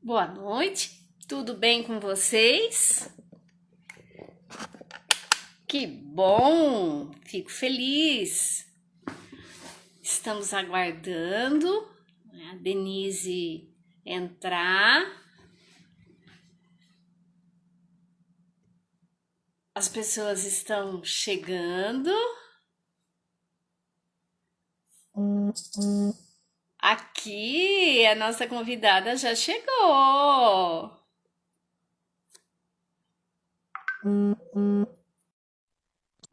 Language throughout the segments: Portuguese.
Boa noite, tudo bem com vocês? Que bom, fico feliz. Estamos aguardando, né, a Denise entrar. As pessoas estão chegando. Aqui, a nossa convidada já chegou.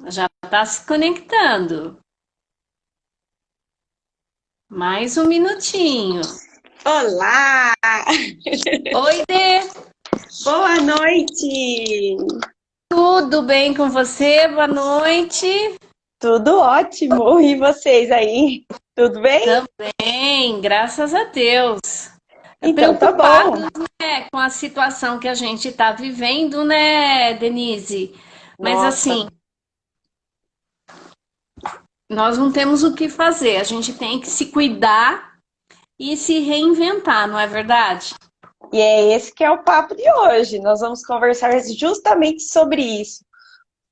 Já está se conectando. Mais um minutinho. Olá! Oi, Dê. Boa noite! Tudo bem com você? Boa noite. Tudo ótimo! E vocês aí? Tudo bem? Também, graças a Deus. Então tá Preocupados, bom. né, com a situação que a gente está vivendo, né, Denise? Mas Nossa, assim, nós não temos o que fazer. A gente tem que se cuidar e se reinventar, não é verdade? e é esse que é o papo de hoje. Nós vamos conversar justamente sobre isso.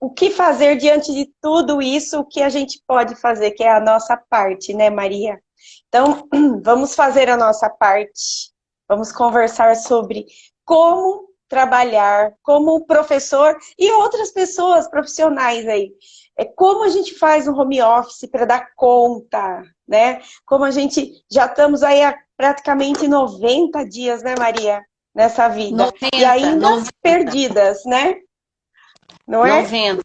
O que fazer diante de tudo isso, o que a gente pode fazer, que é a nossa parte, né, Maria? Então, vamos fazer a nossa parte. Vamos conversar sobre como trabalhar como professor e outras pessoas profissionais aí. É como a gente faz um home office para dar conta, né? Como a gente já estamos aí há praticamente 90 dias, né, Maria, nessa vida. E 90, ainda 90, perdidas, né? Não é? 90.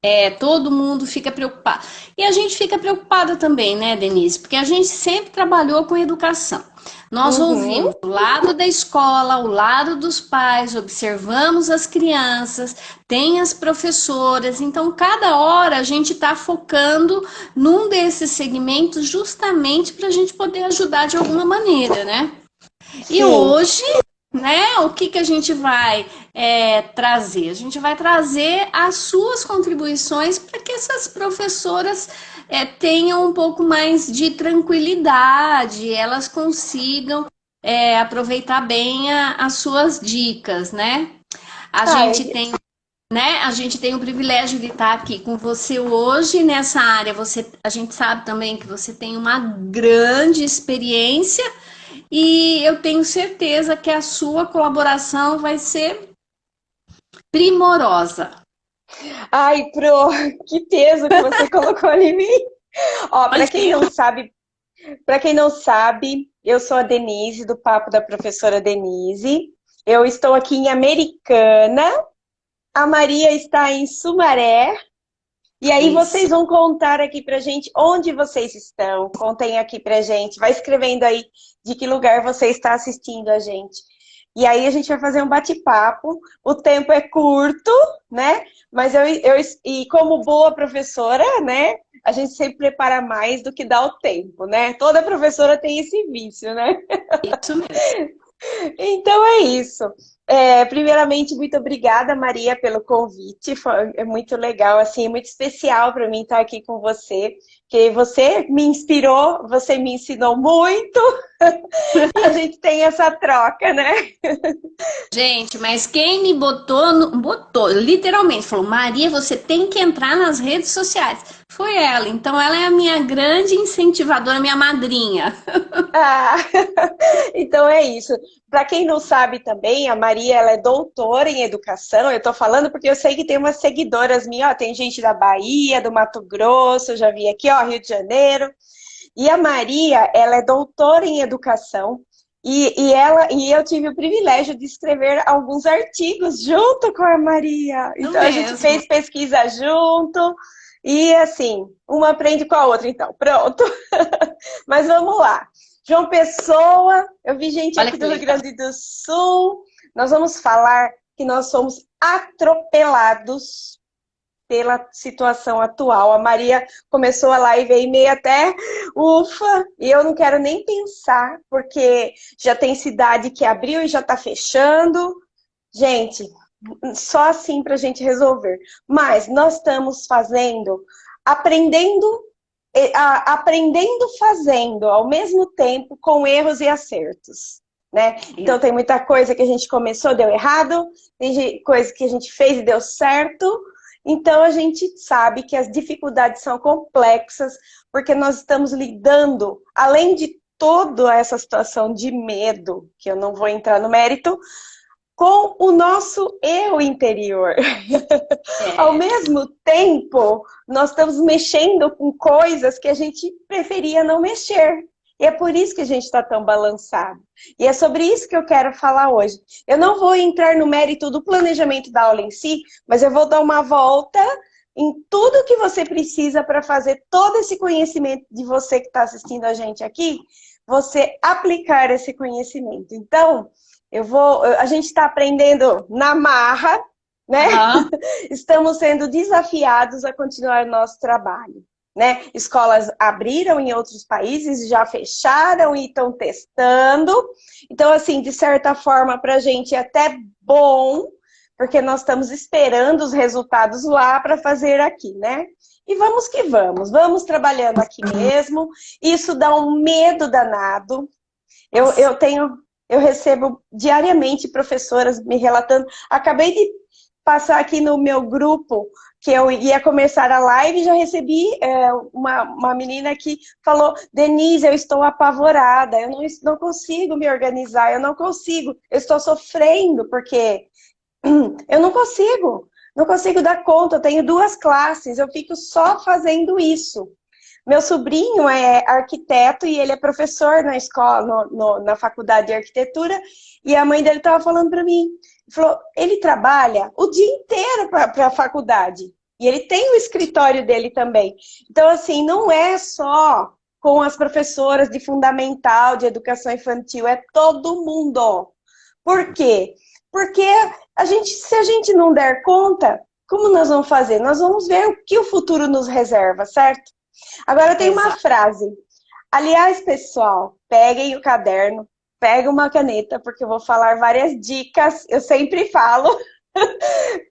É, todo mundo fica preocupado. E a gente fica preocupada também, né, Denise? Porque a gente sempre trabalhou com educação. Nós Uhum. ouvimos o lado da escola, o lado dos pais, observamos as crianças, tem as professoras. Então, cada hora a gente está focando num desses segmentos justamente para a gente poder ajudar de alguma maneira, né? E Sim. hoje, né, o que a gente vai trazer? A gente vai trazer as suas contribuições para que essas professoras tenham um pouco mais de tranquilidade, elas consigam aproveitar bem as suas dicas, né? A gente Ai, tem, né? A gente tem o privilégio de estar aqui com você hoje nessa área. A gente sabe também que você tem uma grande experiência e eu tenho certeza que a sua colaboração vai ser primorosa. ai, Pro, que peso que você colocou em mim. Ó, Imagina. para quem não sabe, eu sou a Denise, do Papo da Professora Denise. Eu estou aqui em Americana, a Maria está em Sumaré. E aí Isso. vocês vão contar aqui pra gente onde vocês estão. Contem aqui pra gente. Vai escrevendo aí de que lugar você está assistindo a gente. E aí a gente vai fazer um bate-papo. O tempo é curto, né? Mas e como boa professora, né? A gente sempre prepara mais do que dá o tempo, né? Toda professora tem esse vício, né? Isso mesmo. Então é isso. Primeiramente, muito obrigada, Maria, pelo convite. É muito legal, assim, é muito especial para mim estar aqui com você, porque você me inspirou, você me ensinou muito e a gente tem essa troca, né? Gente, mas quem me botou, botou, literalmente, falou, Maria, você tem que entrar nas redes sociais. Foi ela. Então, ela é a minha grande incentivadora, minha madrinha. Ah, então é isso. Para quem não sabe também, a Maria ela é doutora em educação. Eu estou falando porque eu sei que tem umas seguidoras minhas, ó, tem gente da Bahia, do Mato Grosso, eu já vi aqui, ó, Rio de Janeiro. E a Maria, ela é doutora em educação e eu tive o privilégio de escrever alguns artigos junto com a Maria. Isso Então a gente mesmo. fez pesquisa junto e assim, uma aprende com a outra, então, pronto. Mas vamos lá. João Pessoa, eu vi gente Olha aqui que do Rio legal. Grande do Sul. Nós vamos falar que nós somos atropelados pela situação atual. A Maria começou a live aí meio até ufa, e eu não quero nem pensar, porque já tem cidade que abriu e já está fechando. Gente, só assim para a gente resolver. Mas nós estamos fazendo, aprendendo, aprendendo fazendo, ao mesmo tempo, com erros e acertos. né? Então tem muita coisa que a gente começou, deu errado, tem coisa que a gente fez e deu certo. Então a gente sabe que as dificuldades são complexas, porque nós estamos lidando, além de toda essa situação de medo, que eu não vou entrar no mérito, com o nosso eu interior. Ao mesmo tempo, nós estamos mexendo com coisas que a gente preferia não mexer. E é por isso que a gente está tão balançado. E é sobre isso que eu quero falar hoje. Eu não vou entrar no mérito do planejamento da aula em si, mas eu vou dar uma volta em tudo que você precisa para fazer todo esse conhecimento de você que está assistindo a gente aqui, você aplicar esse conhecimento. Então, a gente está aprendendo na marra, né? Uhum. Estamos sendo desafiados a continuar nosso trabalho, né? Escolas abriram em outros países, já fecharam e estão testando. Então, assim, de certa forma, para a gente é até bom, porque nós estamos esperando os resultados lá para fazer aqui, né? E vamos que vamos trabalhando aqui mesmo. Isso dá um medo danado. Eu recebo diariamente professoras me relatando. Acabei de passar aqui no meu grupo, que eu ia começar a live, e já recebi uma menina que falou: Denise, eu estou apavorada, eu não consigo me organizar, eu estou sofrendo, porque eu não consigo dar conta, eu tenho 2 classes, eu fico só fazendo isso. Meu sobrinho é arquiteto e ele é professor na escola, na faculdade de arquitetura, e a mãe dele estava falando para mim, falou, ele trabalha o dia inteiro para a faculdade, e ele tem o escritório dele também. Então, assim, não é só com as professoras de fundamental, de educação infantil, é todo mundo. Por quê? Porque se a gente não der conta, como nós vamos fazer? Nós vamos ver o que o futuro nos reserva, certo? Agora tem uma frase. Aliás, pessoal, peguem o caderno, peguem uma caneta, porque eu vou falar várias dicas. Eu sempre falo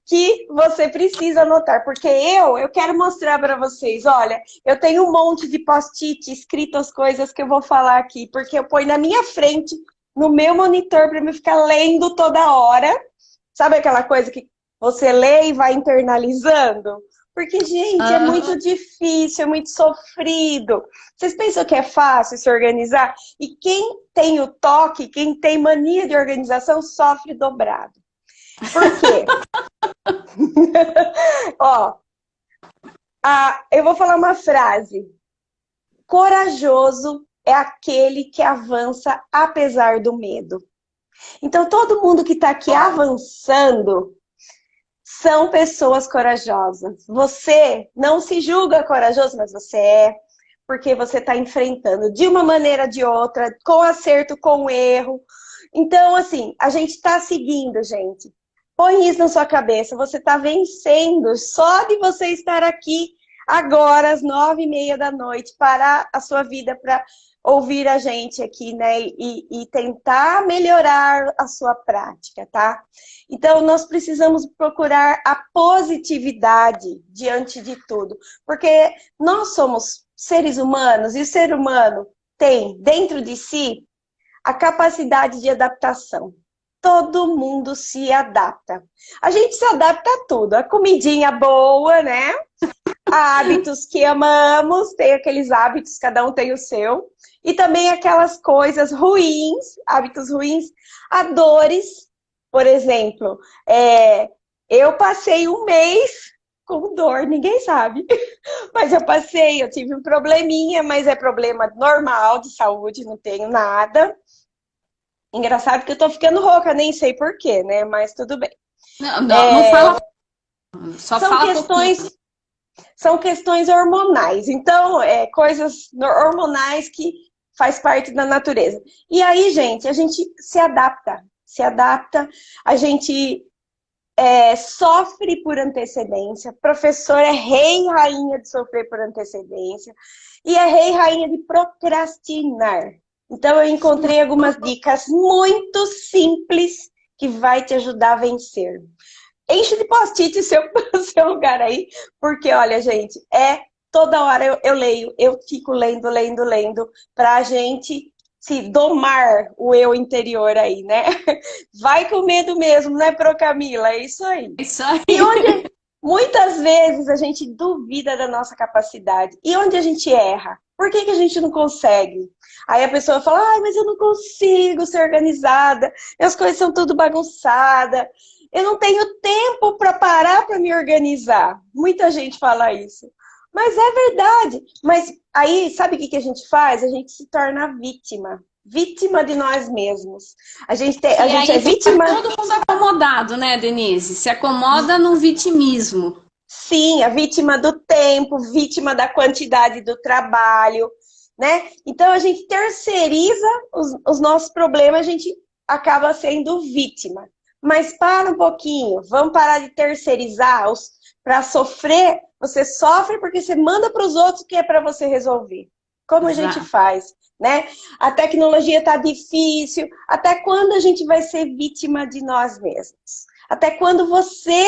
que você precisa anotar, porque eu quero mostrar para vocês. Olha, eu tenho um monte de post-it escrito as coisas que eu vou falar aqui, porque eu ponho na minha frente, no meu monitor, para eu ficar lendo toda hora. Sabe aquela coisa que você lê e vai internalizando? Porque, gente, é muito difícil, é muito sofrido. Vocês pensam que é fácil se organizar? E quem tem o toque, quem tem mania de organização, sofre dobrado. Por quê? Ó, eu vou falar uma frase. Corajoso é aquele que avança apesar do medo. Então, todo mundo que está aqui avançando são pessoas corajosas. Você não se julga corajoso, mas você é, porque você está enfrentando de uma maneira ou de outra, com acerto, com erro. Então, assim, a gente está seguindo, gente. Põe isso na sua cabeça, você está vencendo só de você estar aqui agora, às 9h30 da noite, parar a sua vida para ouvir a gente aqui, né? E tentar melhorar a sua prática, tá? Então, nós precisamos procurar a positividade diante de tudo, porque nós somos seres humanos e o ser humano tem dentro de si a capacidade de adaptação. Todo mundo se adapta. A gente se adapta a tudo. A comidinha boa, né? A hábitos que amamos, tem aqueles hábitos, cada um tem o seu. E também aquelas coisas ruins, hábitos ruins, a dores. Por exemplo, eu passei um mês com dor, ninguém sabe. Mas eu tive um probleminha, mas é problema normal de saúde, não tenho nada. Engraçado que eu tô ficando rouca, nem sei porquê, né? Mas tudo bem. Não fala. Só são fala questões, são questões hormonais. Então, coisas hormonais que faz parte da natureza. E aí, gente, a gente se adapta. A gente sofre por antecedência. Professor é rei e rainha de sofrer por antecedência. E é rei e rainha de procrastinar. Então, eu encontrei algumas dicas muito simples que vai te ajudar a vencer. Enche de post-it seu lugar aí, porque, olha, gente, toda hora eu leio, eu fico lendo, pra gente se domar o eu interior aí, né? Vai com medo mesmo, né, Pro Camila? É isso aí. Isso aí. E onde muitas vezes a gente duvida da nossa capacidade. E onde a gente erra? Por que a gente não consegue? Aí a pessoa fala, ai, mas eu não consigo ser organizada, minhas coisas são tudo bagunçadas, eu não tenho tempo para parar para me organizar. Muita gente fala isso. Mas é verdade. Mas aí, sabe o que a gente faz? A gente se torna vítima. Vítima de nós mesmos. A gente é vítima. Todo mundo acomodado, né, Denise? Se acomoda no vitimismo. Sim, a vítima do tempo, vítima da quantidade do trabalho, né? Então a gente terceiriza os nossos problemas, a gente acaba sendo vítima. Mas para um pouquinho, vamos parar de terceirizar para sofrer. Você sofre porque você manda para os outros que é para você resolver. Como a gente faz, né? A tecnologia está difícil. Até quando a gente vai ser vítima de nós mesmos? Até quando você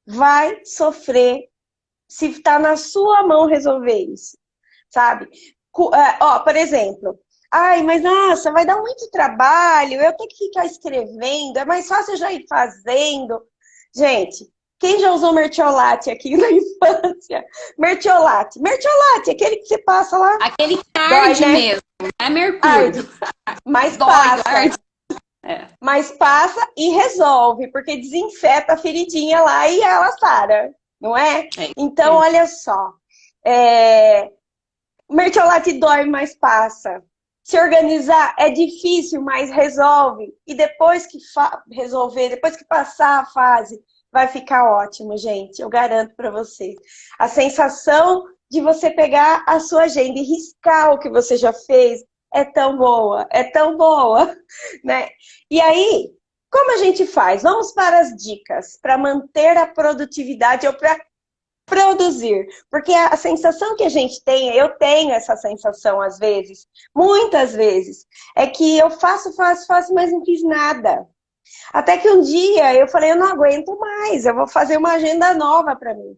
vai sofrer se está na sua mão resolver isso, sabe? Ó, por exemplo, ai, mas nossa, vai dar muito trabalho, eu tenho que ficar escrevendo, é mais fácil eu já ir fazendo. Gente, quem já usou mertiolate aqui na infância? Mertiolate, aquele que você passa lá. Aquele que arde, né? Mesmo, não é mercúrio. Mas passa. Mas passa e resolve, porque desinfeta a feridinha lá e ela sara, não é? Então, olha só. Mertiolate dói, mas passa. Se organizar é difícil, mas resolve. E depois que resolver, depois que passar a fase, vai ficar ótimo, gente. Eu garanto para vocês. A sensação de você pegar a sua agenda e riscar o que você já fez é tão boa, né? E aí, como a gente faz? Vamos para as dicas para manter a produtividade ou para produzir. Porque a sensação que a gente tem, eu tenho essa sensação às vezes, muitas vezes, é que eu faço, mas não fiz nada. Até que um dia eu falei, eu não aguento mais, eu vou fazer uma agenda nova para mim.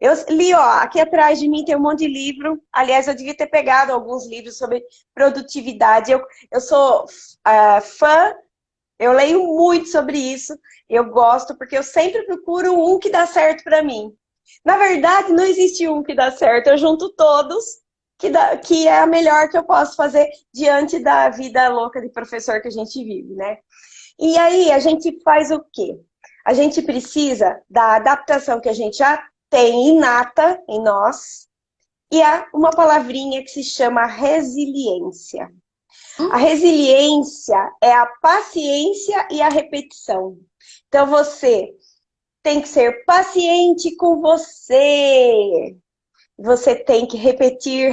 Eu li, ó, aqui atrás de mim tem um monte de livro. Aliás, eu devia ter pegado alguns livros sobre produtividade. Eu sou fã, eu leio muito sobre isso. Eu gosto, porque eu sempre procuro um que dá certo para mim. Na verdade, não existe um que dá certo. Eu junto todos, que é a melhor que eu posso fazer diante da vida louca de professor que a gente vive, né? E aí, a gente faz o quê? A gente precisa da adaptação que a gente já tem inata em nós, e há uma palavrinha que se chama resiliência. A resiliência é a paciência e a repetição. Então, você tem que ser paciente com você. Você tem que repetir.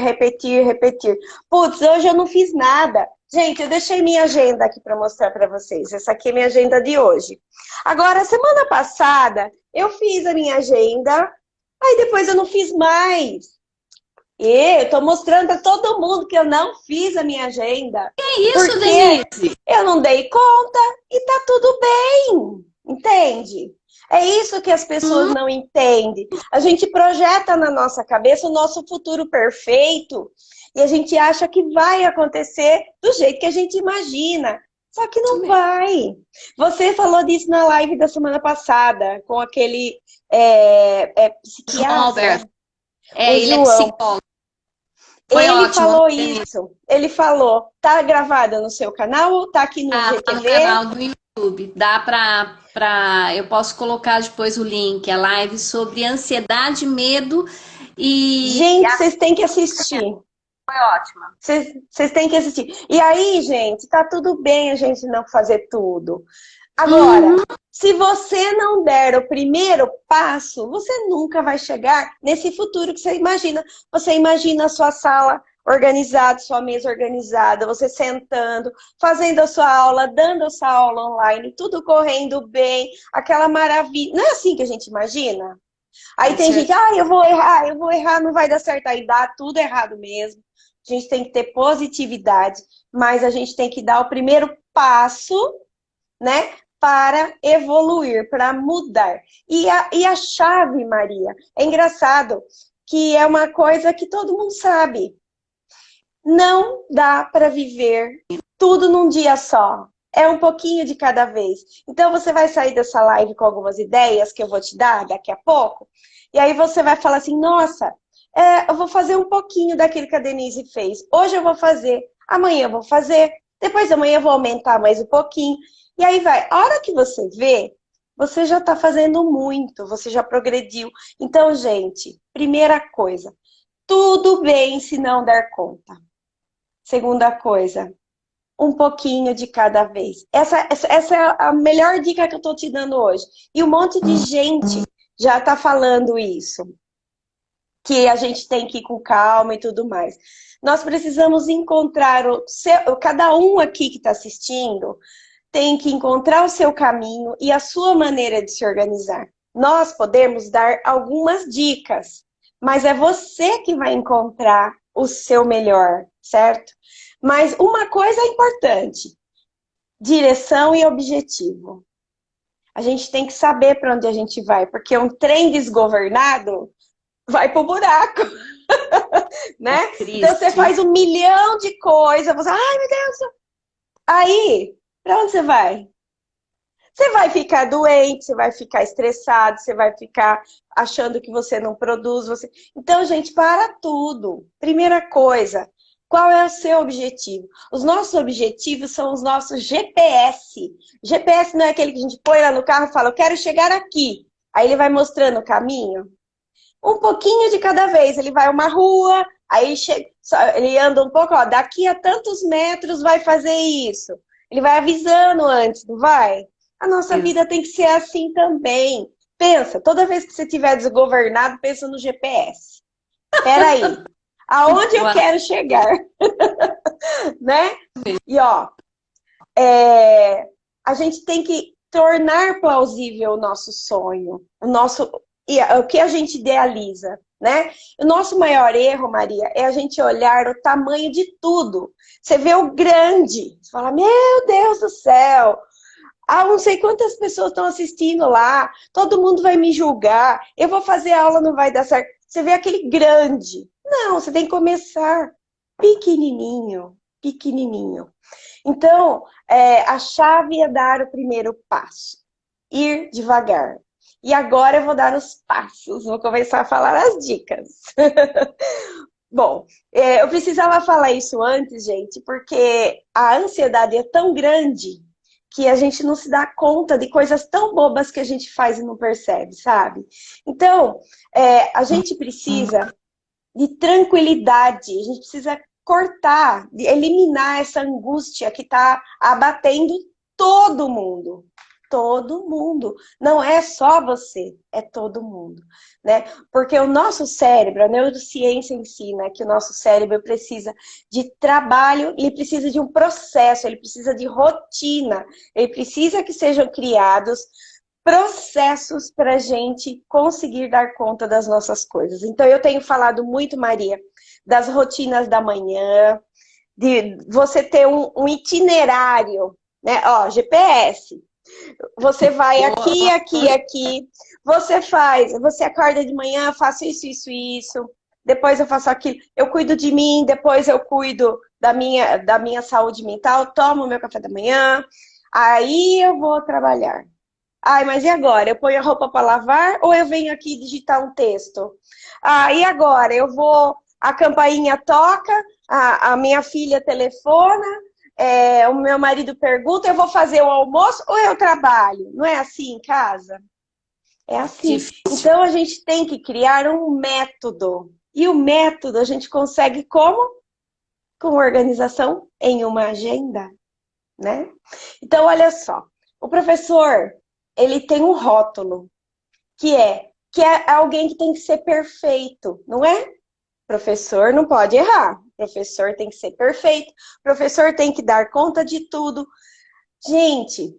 Putz, hoje eu não fiz nada. Gente, eu deixei minha agenda aqui para mostrar para vocês. Essa aqui é minha agenda de hoje. Agora, semana passada, eu fiz a minha agenda, aí depois eu não fiz mais. E eu tô mostrando para todo mundo que eu não fiz a minha agenda. Que isso, Denise? Eu não dei conta e tá tudo bem. Entende? É isso que as pessoas não entendem. A gente projeta na nossa cabeça o nosso futuro perfeito e a gente acha que vai acontecer do jeito que a gente imagina. Só que não vai. Você falou disso na live da semana passada, com aquele psiquiatra. Ele é psicólogo. Ele ótimo, falou isso. Ele falou. Tá gravado no seu canal ou tá aqui no IGTV? Tá no canal do YouTube. Dá pra... Eu posso colocar depois o link, a live sobre ansiedade, medo e... Gente, vocês têm que assistir. Foi ótima. Vocês têm que assistir. E aí, gente, tá tudo bem a gente não fazer tudo. Agora, se você não der o primeiro passo, você nunca vai chegar nesse futuro que você imagina. Você imagina a sua sala organizada, sua mesa organizada, você sentando, fazendo a sua aula, dando a sua aula online, tudo correndo bem, aquela maravilha. Não é assim que a gente imagina? Aí tem gente, eu vou errar, não vai dar certo. Aí dá tudo errado mesmo. A gente tem que ter positividade, mas a gente tem que dar o primeiro passo, né? Para evoluir, para mudar. E a chave, Maria, é engraçado que é uma coisa que todo mundo sabe. Não dá para viver tudo num dia só. É um pouquinho de cada vez. Então você vai sair dessa live com algumas ideias que eu vou te dar daqui a pouco. E aí você vai falar assim, nossa, eu vou fazer um pouquinho daquilo que a Denise fez. Hoje eu vou fazer, amanhã eu vou fazer, depois amanhã eu vou aumentar mais um pouquinho. E aí vai. A hora que você vê, você já está fazendo muito, você já progrediu. Então, gente, primeira coisa, tudo bem se não der conta. Segunda coisa, um pouquinho de cada vez. Essa é a melhor dica que eu estou te dando hoje. E um monte de gente já está falando isso. Que a gente tem que ir com calma e tudo mais. Nós precisamos encontrar cada um aqui que está assistindo tem que encontrar o seu caminho e a sua maneira de se organizar. Nós podemos dar algumas dicas, mas é você que vai encontrar o seu melhor, certo? Mas uma coisa é importante: direção e objetivo. A gente tem que saber para onde a gente vai, porque um trem desgovernado vai pro buraco, né? Então você faz 1 milhão de coisas, você, ai meu Deus, aí, para onde você vai? Você vai ficar doente, você vai ficar estressado, você vai ficar achando que você não produz. Então, gente, para tudo. Primeira coisa, qual é o seu objetivo? Os nossos objetivos são os nossos GPS. GPS não é aquele que a gente põe lá no carro e fala, eu quero chegar aqui. Aí ele vai mostrando o caminho. Um pouquinho de cada vez. Ele vai uma rua, aí ele anda um pouco, ó, daqui a tantos metros vai fazer isso. Ele vai avisando antes, não vai? A nossa vida tem que ser assim também. Pensa, toda vez que você estiver desgovernado, pensa no GPS. Espera aí, aonde eu quero chegar? Né? E ó, a gente tem que tornar plausível o nosso sonho, o que a gente idealiza, né? O nosso maior erro, Maria, é a gente olhar o tamanho de tudo. Você vê o grande, você fala, meu Deus do céu, não sei quantas pessoas estão assistindo lá, todo mundo vai me julgar, eu vou fazer aula, não vai dar certo. Você vê aquele grande. Não, você tem que começar pequenininho, pequenininho. Então, a chave é dar o primeiro passo, ir devagar. E agora eu vou dar os passos, vou começar a falar as dicas. Bom, eu precisava falar isso antes, gente, porque a ansiedade é tão grande que a gente não se dá conta de coisas tão bobas que a gente faz e não percebe, sabe? Então, a gente precisa de tranquilidade, a gente precisa cortar, de eliminar essa angústia que está abatendo todo mundo. Todo mundo. Não é só você, é todo mundo, né? Porque o nosso cérebro, a neurociência ensina que o nosso cérebro precisa de trabalho, ele precisa de um processo, ele precisa de rotina, ele precisa que sejam criados processos para a gente conseguir dar conta das nossas coisas. Então, eu tenho falado muito, Maria, das rotinas da manhã, de você ter um itinerário, né? Ó, GPS. Você vai aqui, aqui, aqui. Você acorda de manhã, faço isso, isso, isso. Depois eu faço aquilo. Eu cuido de mim, depois eu cuido da minha saúde mental, tomo meu café da manhã. Aí eu vou trabalhar. Ai, mas e agora? Eu ponho a roupa para lavar ou eu venho aqui digitar um texto? E agora? A campainha toca, a minha filha telefona, o meu marido pergunta, eu vou fazer o almoço ou eu trabalho? Não é assim em casa? É assim. Então a gente tem que criar um método. E o método a gente consegue como? Com organização em uma agenda, né? Então, olha só. O professor, ele tem um rótulo, que é alguém que tem que ser perfeito, não é? Professor não pode errar. Professor tem que ser perfeito. Professor tem que dar conta de tudo. Gente,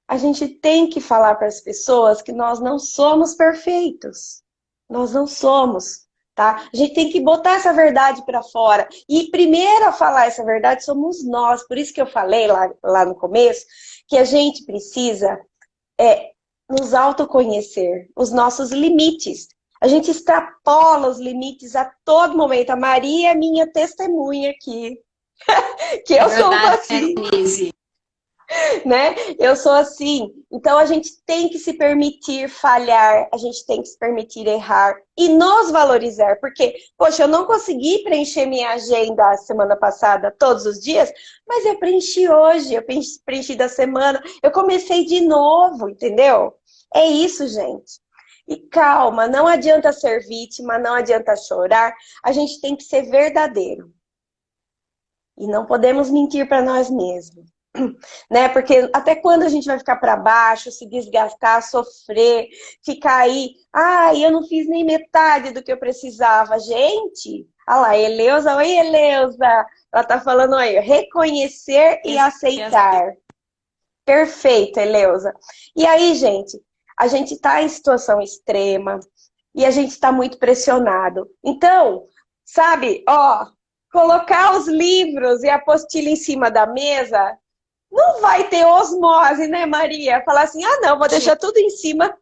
a gente tem que falar para as pessoas que nós não somos perfeitos. Nós não somos, tá? A gente tem que botar essa verdade para fora. E primeiro a falar essa verdade somos nós. Por isso que eu falei lá no começo que a gente precisa nos autoconhecer, os nossos limites. A gente extrapola os limites a todo momento. A Maria é minha testemunha aqui, que É eu sou verdade, né, assim, Denise? né? Eu sou assim. Então a gente tem que se permitir falhar, a gente tem que se permitir errar e nos valorizar, porque, poxa, eu não consegui preencher minha agenda a semana passada todos os dias, mas eu preenchi hoje, eu preenchi da semana, eu comecei de novo, entendeu? É isso, gente. E calma, não adianta ser vítima, não adianta chorar, a gente tem que ser verdadeiro. E não podemos mentir para nós mesmos, né? Porque até quando a gente vai ficar para baixo, se desgastar, sofrer, ficar aí, eu não fiz nem metade do que eu precisava. Gente, olha lá, Eleusa, oi Eleusa, ela tá falando aí, reconhecer e aceitar. Perfeito, Eleusa. E aí, gente, a gente tá em situação extrema e a gente tá muito pressionado. Então, sabe, ó, colocar os livros e a apostila em cima da mesa não vai ter osmose, né, Maria? Falar assim, não, vou deixar tudo em cima.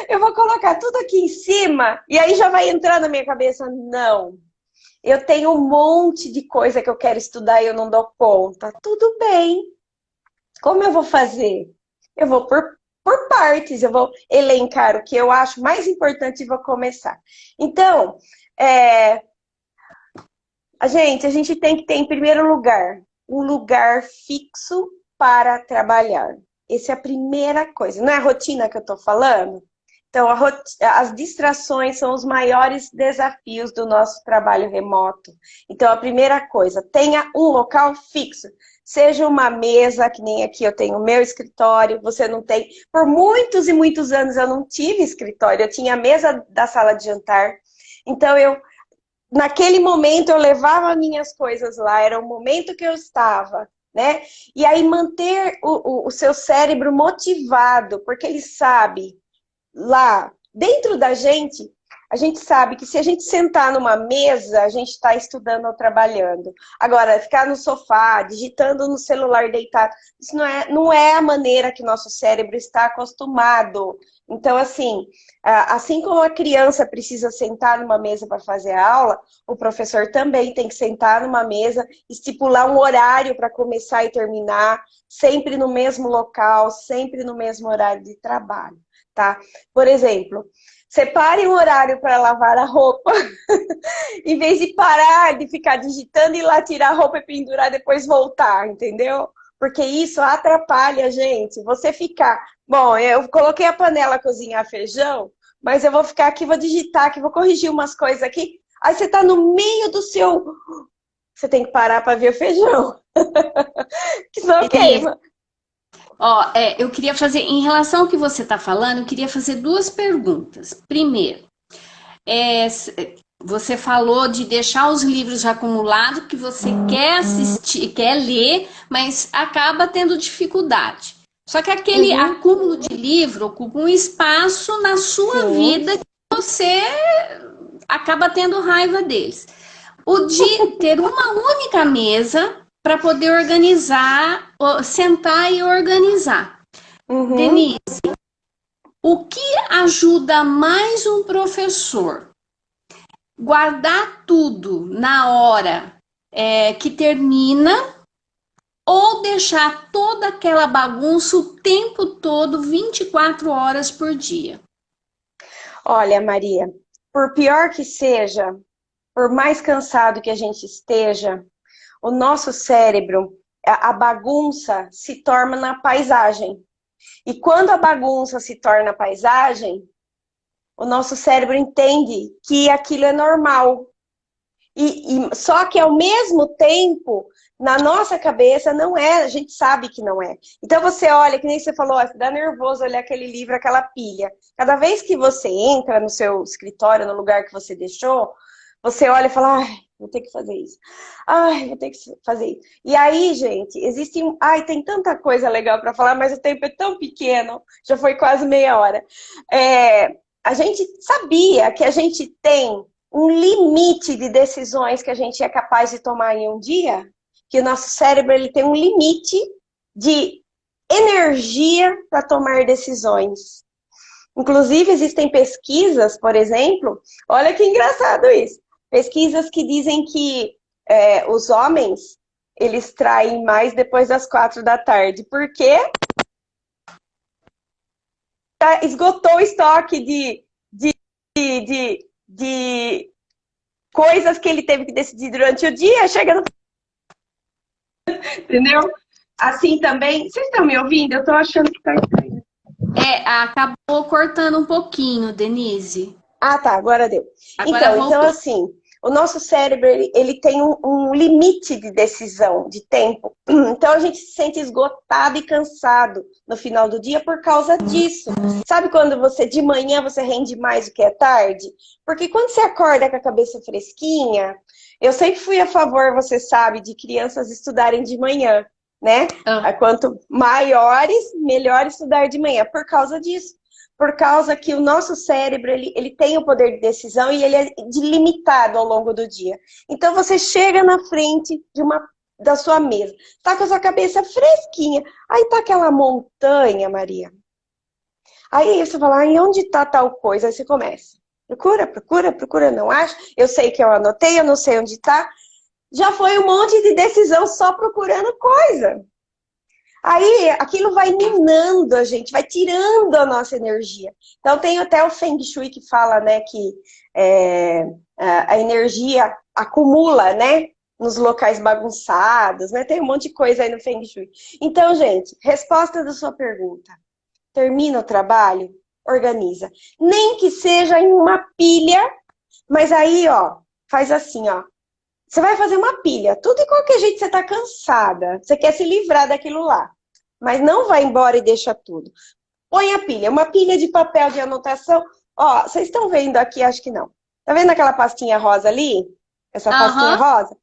Eu vou colocar tudo aqui em cima. E aí já vai entrar na minha cabeça, não. Eu tenho um monte de coisa que eu quero estudar e eu não dou conta. Tudo bem. Como eu vou fazer? Eu vou por partes, eu vou elencar o que eu acho mais importante e vou começar. Então, a gente tem que ter, em primeiro lugar, um lugar fixo para trabalhar. Essa é a primeira coisa. Não é a rotina que eu estou falando? Então, as distrações são os maiores desafios do nosso trabalho remoto. Então, a primeira coisa, tenha um local fixo. Seja uma mesa, que nem aqui eu tenho o meu escritório, você não tem. Por muitos e muitos anos eu não tive escritório, eu tinha a mesa da sala de jantar. Então, naquele momento eu levava minhas coisas lá, era o momento que eu estava, né? E aí manter o seu cérebro motivado, porque ele sabe, lá dentro da gente, a gente sabe que se a gente sentar numa mesa, a gente está estudando ou trabalhando. Agora, ficar no sofá, digitando no celular deitado, isso não é a maneira que nosso cérebro está acostumado. Então, assim como a criança precisa sentar numa mesa para fazer a aula, o professor também tem que sentar numa mesa, estipular um horário para começar e terminar, sempre no mesmo local, sempre no mesmo horário de trabalho, tá? Por exemplo, separe um horário para lavar a roupa, em vez de parar de ficar digitando e ir lá tirar a roupa e pendurar, depois voltar, entendeu? Porque isso atrapalha a gente. Você ficar, bom, eu coloquei a panela a cozinhar feijão, mas eu vou ficar aqui, vou digitar aqui, vou corrigir umas coisas aqui. Aí você está no meio do seu... Você tem que parar para ver o feijão. Que senão queima. Ó, eu queria fazer, em relação ao que você está falando, eu queria fazer duas perguntas. Primeiro, você falou de deixar os livros acumulados que você quer assistir, quer ler, mas acaba tendo dificuldade. Só que aquele acúmulo de livro ocupa um espaço na sua vida que você acaba tendo raiva deles. O de ter uma única mesa para poder organizar, sentar e organizar. Denise, o que ajuda mais um professor? Guardar tudo na hora que termina ou deixar toda aquela bagunça o tempo todo, 24 horas por dia? Olha, Maria, por pior que seja, por mais cansado que a gente esteja, o nosso cérebro, a bagunça se torna na paisagem. E quando a bagunça se torna paisagem, o nosso cérebro entende que aquilo é normal. Só que ao mesmo tempo, na nossa cabeça não é, a gente sabe que não é. Então você olha, que nem você falou, dá nervoso olhar aquele livro, aquela pilha. Cada vez que você entra no seu escritório, no lugar que você deixou, você olha e fala, vou ter que fazer isso. Vou ter que fazer isso. E aí, gente, tem tanta coisa legal para falar, mas o tempo é tão pequeno, já foi quase meia hora. A gente sabia que a gente tem um limite de decisões que a gente é capaz de tomar em um dia, que o nosso cérebro ele tem um limite de energia para tomar decisões. Inclusive, existem pesquisas, por exemplo, olha que engraçado isso, pesquisas que dizem que os homens, eles traem mais depois das 4 da tarde, porque esgotou o estoque de coisas que ele teve que decidir durante o dia, chega no... Entendeu? Assim também, vocês estão me ouvindo? Eu tô achando que tá estranho. Acabou cortando um pouquinho, Denise. Ah, tá, agora deu. Agora Então voltou. assim, o nosso cérebro, ele tem um limite de decisão, de tempo. Então a gente se sente esgotado e cansado no final do dia por causa disso. Sabe quando você, de manhã, você rende mais do que à tarde? Porque quando você acorda com a cabeça fresquinha, eu sempre fui a favor, você sabe, de crianças estudarem de manhã, né? Quanto maiores, melhor estudar de manhã, por causa disso. Por causa que o nosso cérebro, ele tem o poder de decisão e ele é limitado ao longo do dia. Então, você chega na frente da sua mesa, tá com a sua cabeça fresquinha, aí tá aquela montanha, Maria. Aí você fala, e onde tá tal coisa? Aí você começa. Procura, não acha? Eu sei que eu anotei, eu não sei onde tá. Já foi um monte de decisão só procurando coisa. Aí aquilo vai minando a gente, vai tirando a nossa energia. Então tem até o Feng Shui que fala, né, que a energia acumula, né, nos locais bagunçados, né? Tem um monte de coisa aí no Feng Shui. Então, gente, resposta da sua pergunta. Termina o trabalho, organiza. Nem que seja em uma pilha, mas aí, ó, faz assim, ó. Você vai fazer uma pilha, tudo de qualquer jeito, você tá cansada, você quer se livrar daquilo lá, mas não vai embora e deixa tudo. Põe a pilha, uma pilha de papel de anotação. Ó, vocês estão vendo aqui, acho que não. Tá vendo aquela pastinha rosa ali? Essa pastinha rosa?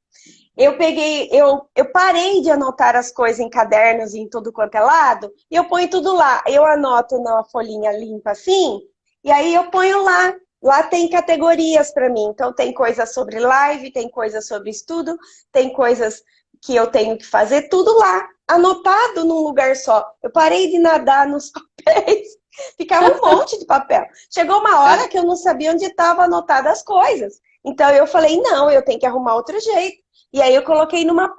Eu peguei, eu parei de anotar as coisas em cadernos e em tudo quanto é lado, e eu ponho tudo lá. Eu anoto numa folhinha limpa assim, e aí eu ponho lá. Lá tem categorias para mim. Então tem coisas sobre live, tem coisas sobre estudo, tem coisas que eu tenho que fazer, tudo lá, anotado num lugar só. Eu parei de nadar nos papéis, ficava um monte de papel. Chegou uma hora que eu não sabia onde estavam anotadas as coisas. Então eu falei, não, eu tenho que arrumar outro jeito. E aí eu coloquei numa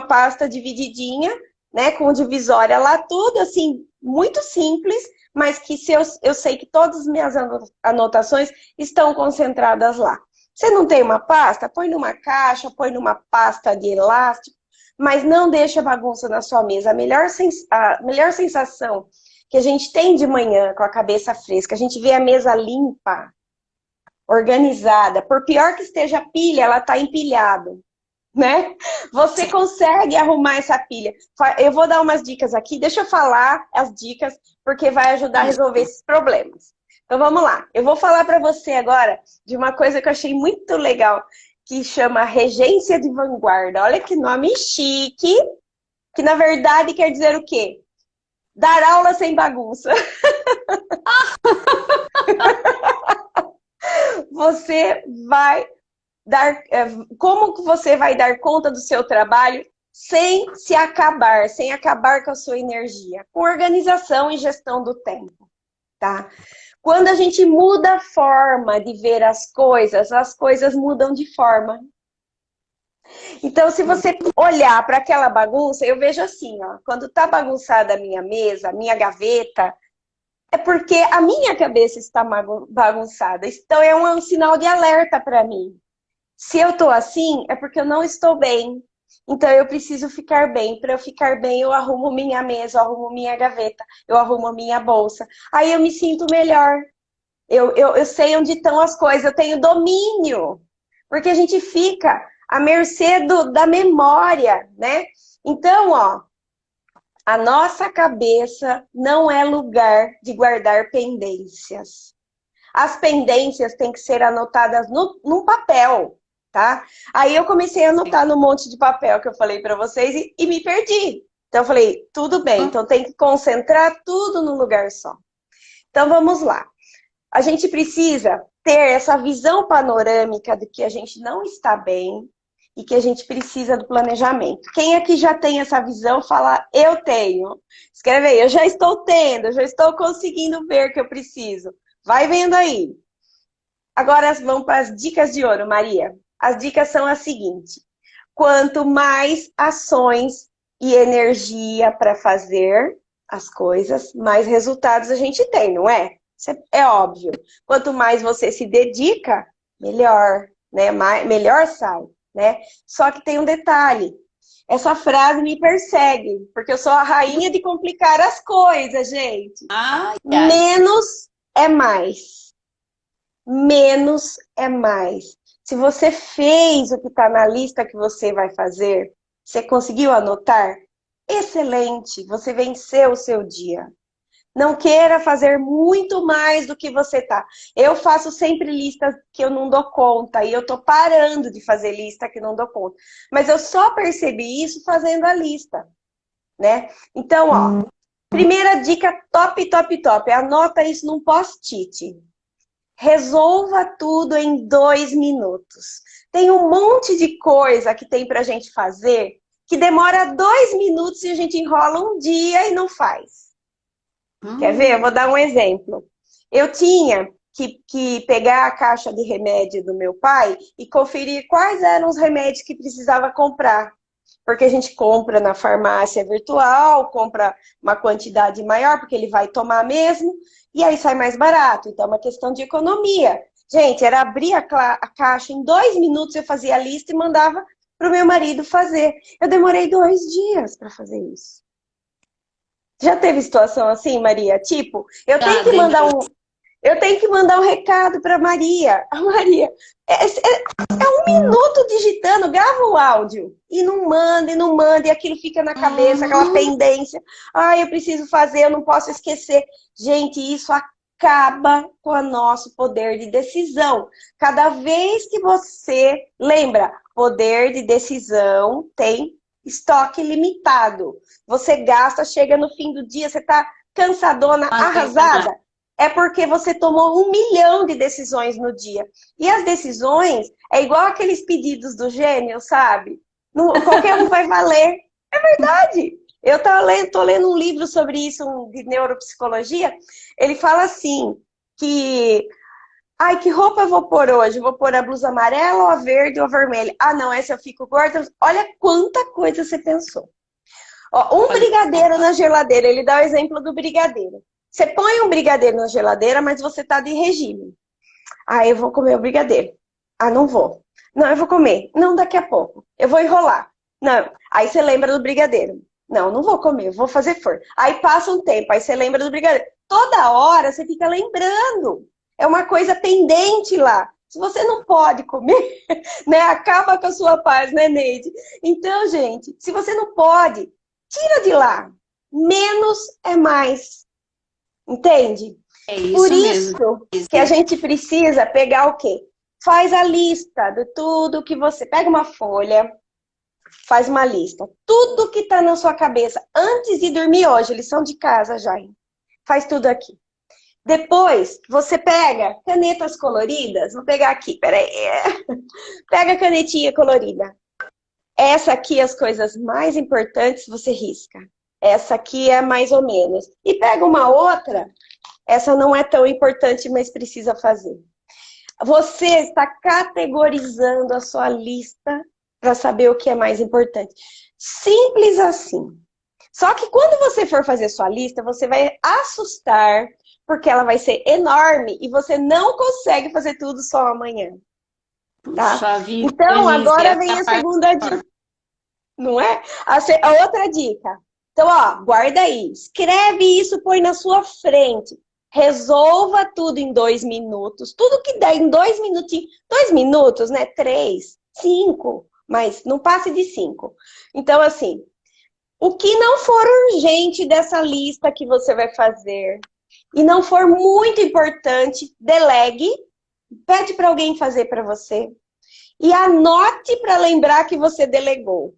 pasta divididinha, né, com divisória lá, tudo assim, muito simples, mas que eu sei que todas as minhas anotações estão concentradas lá. Você não tem uma pasta? Põe numa caixa, põe numa pasta de elástico, mas não deixa bagunça na sua mesa. A melhor sensação que a gente tem de manhã com a cabeça fresca, a gente vê a mesa limpa, organizada. Por pior que esteja a pilha, ela está empilhada, né? Você consegue arrumar essa pilha. Eu vou dar umas dicas aqui, deixa eu falar as dicas, porque vai ajudar a resolver esses problemas. Então vamos lá. Eu vou falar para você agora de uma coisa que eu achei muito legal, que chama regência de vanguarda. Olha que nome chique, que na verdade quer dizer o quê? Dar aula sem bagunça. Você vai como que você vai dar conta do seu trabalho sem se acabar, sem acabar com a sua energia? Com organização e gestão do tempo, tá? Quando a gente muda a forma de ver as coisas mudam de forma. Então, se você olhar para aquela bagunça, eu vejo assim, ó, quando tá bagunçada a minha mesa, a minha gaveta, é porque a minha cabeça está bagunçada. Então, é um sinal de alerta para mim. Se eu tô assim, é porque eu não estou bem. Então, eu preciso ficar bem. Para eu ficar bem, eu arrumo minha mesa, eu arrumo minha gaveta, eu arrumo minha bolsa. Aí eu me sinto melhor. Eu sei onde estão as coisas, eu tenho domínio. Porque a gente fica à mercê da memória, né? Então, ó, a nossa cabeça não é lugar de guardar pendências. As pendências têm que ser anotadas num papel, tá? Aí eu comecei a anotar no monte de papel que eu falei para vocês e me perdi. Então eu falei, tudo bem, então tem que concentrar tudo num lugar só. Então vamos lá. A gente precisa ter essa visão panorâmica de que a gente não está bem e que a gente precisa do planejamento. Quem aqui já tem essa visão, fala, eu tenho. Escreve aí, eu já estou tendo, eu já estou conseguindo ver que eu preciso. Vai vendo aí. Agora vamos para as dicas de ouro, Maria. As dicas são as seguintes. Quanto mais ações e energia para fazer as coisas, mais resultados a gente tem, não é? Isso é óbvio. Quanto mais você se dedica, melhor, né? Melhor sai, né? Só que tem um detalhe. Essa frase me persegue, porque eu sou a rainha de complicar as coisas, gente. Ai, ai. Menos é mais. Menos é mais. Se você fez o que está na lista que você vai fazer, você conseguiu anotar? Excelente, você venceu o seu dia. Não queira fazer muito mais do que você tá. Eu faço sempre listas que eu não dou conta, e eu tô parando de fazer lista que não dou conta. Mas eu só percebi isso fazendo a lista, né? Então, ó, primeira dica top, top, top. Anota isso num post-it. Resolva tudo em 2 minutos. Tem um monte de coisa que tem pra gente fazer que demora 2 minutos e a gente enrola um dia e não faz. Quer ver? Eu vou dar um exemplo. Eu tinha que pegar a caixa de remédio do meu pai e conferir quais eram os remédios que precisava comprar. Porque a gente compra na farmácia virtual, compra uma quantidade maior, porque ele vai tomar mesmo, e aí sai mais barato. Então é uma questão de economia. Gente, era abrir a caixa em 2 minutos, eu fazia a lista e mandava para o meu marido fazer. Eu demorei 2 dias para fazer isso. Já teve situação assim, Maria? Tipo, eu tenho que mandar um recado para Maria. A Maria, é 1 minuto digitando, grava o áudio. E não manda, e aquilo fica na cabeça, aquela pendência. Ai, eu preciso fazer, eu não posso esquecer. Gente, isso acaba com o nosso poder de decisão. Cada vez que você lembra, poder de decisão tem estoque limitado. Você gasta, chega no fim do dia, você tá cansadona, arrasada. É porque você tomou 1 milhão de decisões no dia. E as decisões é igual aqueles pedidos do gênio, sabe? Qualquer um vai valer. É verdade. Eu tô lendo um livro sobre isso, de neuropsicologia. Ele fala assim, que... Ai, que roupa eu vou pôr hoje? Vou pôr a blusa amarela, ou a verde, ou a vermelha? Ah, não, essa eu fico gorda. Olha quanta coisa você pensou. Ó, um brigadeiro na geladeira. Ele dá o exemplo do brigadeiro. Você põe um brigadeiro na geladeira, mas você tá de regime. Ah, eu vou comer o brigadeiro. Ah, não vou. Não, eu vou comer. Não, daqui a pouco. Eu vou enrolar. Não. Aí você lembra do brigadeiro. Não, não vou comer, eu vou fazer forno. Aí passa um tempo, aí você lembra do brigadeiro. Toda hora você fica lembrando. É uma coisa pendente lá. Se você não pode comer, né, acaba com a sua paz, né, Neide? Então, gente, se você não pode, tira de lá. Menos é mais. Entende? É isso Por mesmo. isso que a gente precisa pegar o quê? Faz a lista de tudo que você... Pega uma folha, faz uma lista. Tudo que tá na sua cabeça, antes de dormir hoje, lição de casa já, hein? Faz tudo aqui. Depois, você pega canetas coloridas. Vou pegar aqui, peraí. Pega a canetinha colorida. Essa aqui, as coisas mais importantes, você risca. Essa aqui é mais ou menos. E pega uma outra, essa não é tão importante, mas precisa fazer. Você está categorizando a sua lista para saber o que é mais importante. Simples assim. Só que quando você for fazer sua lista, você vai assustar, porque ela vai ser enorme e você não consegue fazer tudo só amanhã. Tá? Puxa vida, então, agora vem a parte segunda dica. Não é? A outra dica. Então, ó, guarda aí. Escreve isso, põe na sua frente. Resolva tudo em 2 minutos. Tudo que der em 2 minutinhos. 2 minutos, né? 3, 5. Mas não passe de 5. Então, assim, o que não for urgente dessa lista que você vai fazer e não for muito importante, delegue. Pede para alguém fazer para você. E anote para lembrar que você delegou.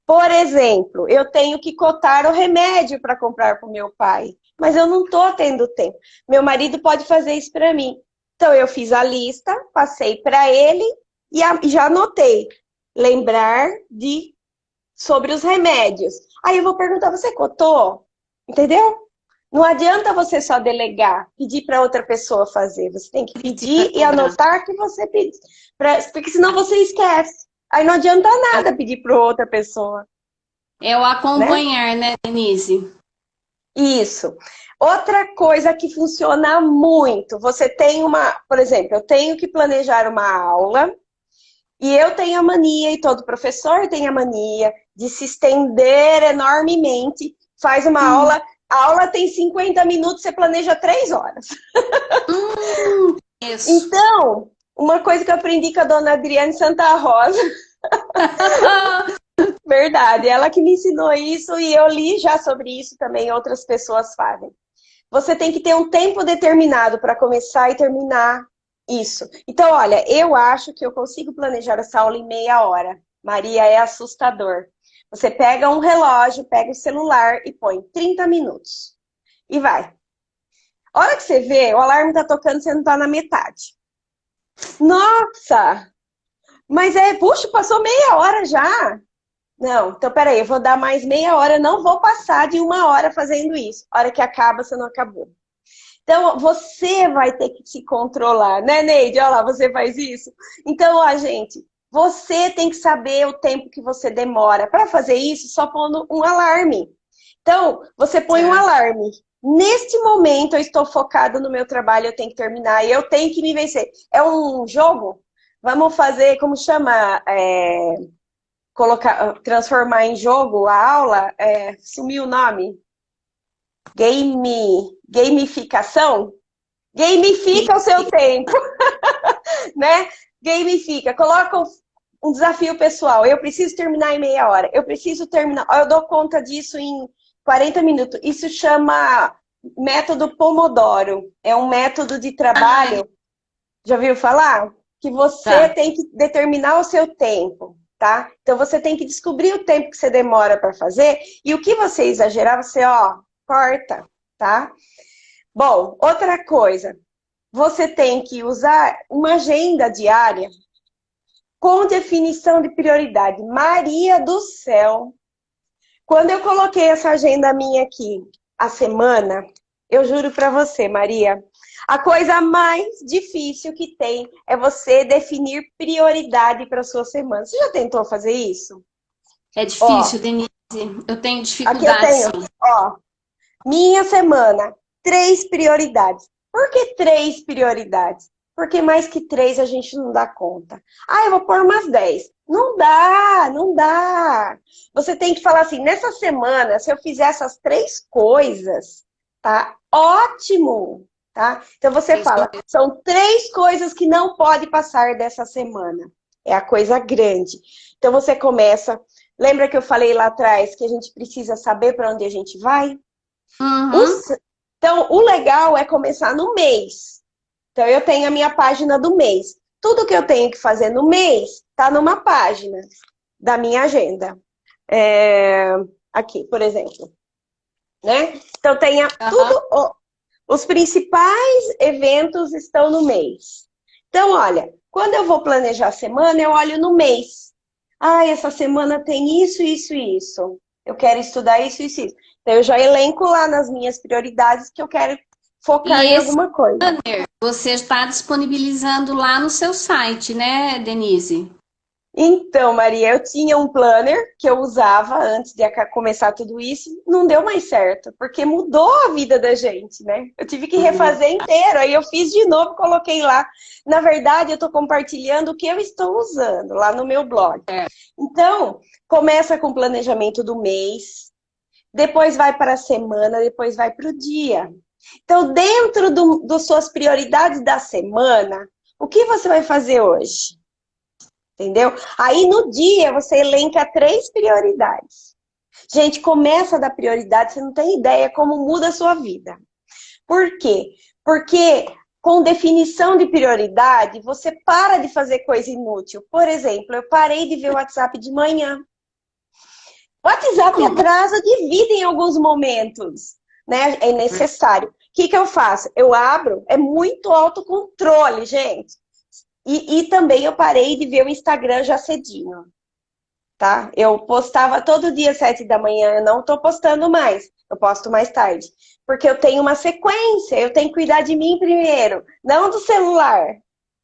Por exemplo, eu tenho que cotar o remédio para comprar para o meu pai, mas eu não estou tendo tempo. Meu marido pode fazer isso para mim. Então, eu fiz a lista, passei para ele e já anotei. lembrar sobre os remédios. Aí eu vou perguntar, você cotou? Entendeu? Não adianta você só delegar, pedir para outra pessoa fazer. Você tem que pedir e anotar que você pediu. Porque senão você esquece. Aí não adianta nada pedir para outra pessoa. É o Né? acompanhar, né, Denise? Isso. Outra coisa que funciona muito, você tem por exemplo, eu tenho que planejar uma aula e eu tenho a mania, e todo professor tem a mania, de se estender enormemente, faz uma aula, a aula tem 50 minutos, você planeja 3 horas. Isso. Então, uma coisa que eu aprendi com a dona Adriane Santa Rosa, verdade, ela que me ensinou isso e eu li já sobre isso também, outras pessoas fazem. Você tem que ter um tempo determinado para começar e terminar isso. Então, olha, eu acho que eu consigo planejar essa aula em meia hora. Maria, é assustador. Você pega um relógio, pega o celular e põe 30 minutos. E vai. A hora que você vê, o alarme tá tocando, você não tá na metade. Nossa! Mas puxa, passou meia hora já. Não, então peraí, eu vou dar mais meia hora, não vou passar de uma hora fazendo isso. A hora que acaba, você não acabou. Então, você vai ter que se controlar, né, Neide? Olha lá, você faz isso. Então, ó, gente, você tem que saber o tempo que você demora. Para fazer isso, só pondo um alarme. Então, você põe um alarme. Neste momento, eu estou focada no meu trabalho, eu tenho que terminar e eu tenho que me vencer. É um jogo? Vamos fazer, como chama? Transformar em jogo a aula? Sumiu o nome? Gamificação? Gamifica o seu tempo, né? Gamifica, coloca um desafio pessoal. Eu preciso terminar em meia hora. Eu preciso terminar. Eu dou conta disso em 40 minutos. Isso chama método Pomodoro. É um método de trabalho. Já ouviu falar? Que você Tá. tem que determinar o seu tempo, tá? Então você tem que descobrir o tempo que você demora para fazer e o que você exagerar, você, corta, tá? Bom, outra coisa, você tem que usar uma agenda diária com definição de prioridade. Maria do céu! Quando eu coloquei essa agenda minha aqui, a semana, eu juro para você, Maria, a coisa mais difícil que tem é você definir prioridade para sua semana. Você já tentou fazer isso? É Ó, difícil, Denise. Eu tenho aqui eu dificuldade, tenho, sim. ó, minha semana, 3 prioridades. Por que 3 prioridades? Porque mais que 3 a gente não dá conta. Ah, eu vou pôr umas 10. Não dá, não dá. Você tem que falar assim, nessa semana, se eu fizer essas 3 coisas, tá ótimo, tá? Então você fala, são 3 coisas que não pode passar dessa semana. É a coisa grande. Então você começa, lembra que eu falei lá atrás que a gente precisa saber para onde a gente vai? Uhum. Então, o legal é começar no mês. Então, eu tenho a minha página do mês. Tudo que eu tenho que fazer no mês está numa página da minha agenda. Aqui, por exemplo. Né? Então, tenha Uhum. tudo. Os principais eventos estão no mês. Então, olha, quando eu vou planejar a semana, eu olho no mês. Ah, essa semana tem isso, isso e isso. Eu quero estudar isso, isso, isso. Então, eu já elenco lá nas minhas prioridades que eu quero E focar em esse alguma coisa. banner você está disponibilizando lá no seu site, né, Denise? Então, Maria, eu tinha um planner que eu usava antes de começar tudo isso, não deu mais certo, porque mudou a vida da gente, né? Eu tive que refazer inteiro, aí eu fiz de novo, coloquei lá. Na verdade, eu estou compartilhando o que eu estou usando lá no meu blog. Então, começa com o planejamento do mês, depois vai para a semana, depois vai para o dia. Então, dentro das suas prioridades da semana, o que você vai fazer hoje? Entendeu? Aí no dia você elenca 3 prioridades. Gente, começa da prioridade, você não tem ideia como muda a sua vida. Por quê? Porque com definição de prioridade, você para de fazer coisa inútil. Por exemplo, eu parei de ver o WhatsApp de manhã. O WhatsApp atrasa de vida em alguns momentos, né? É necessário. O que eu faço? Eu abro, é muito autocontrole, gente. E também eu parei de ver o Instagram já cedinho. tá? Eu postava todo dia 7 da manhã, eu não tô postando mais, eu posto mais tarde. Porque eu tenho uma sequência, eu tenho que cuidar de mim primeiro, não do celular.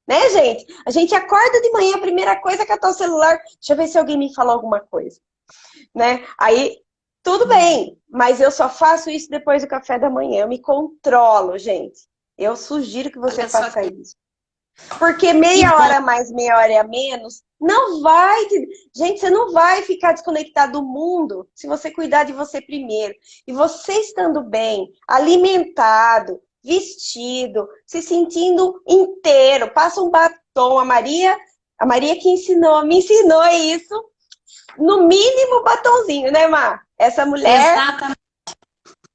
Né, gente? A gente acorda de manhã, a primeira coisa é catar o celular. Deixa eu ver se alguém me falou alguma coisa, né? Aí, tudo bem, mas eu só faço isso depois do café da manhã. Eu me controlo, gente. Eu sugiro que você Olha só faça que isso. Porque meia bom. hora a mais, meia hora a menos, não vai. Gente, você não vai ficar desconectado do mundo se você cuidar de você primeiro. E você estando bem, alimentado, vestido, se sentindo inteiro, passa um batom. A Maria que me ensinou isso, no mínimo batonzinho, né, Mar? Essa mulher, Exatamente.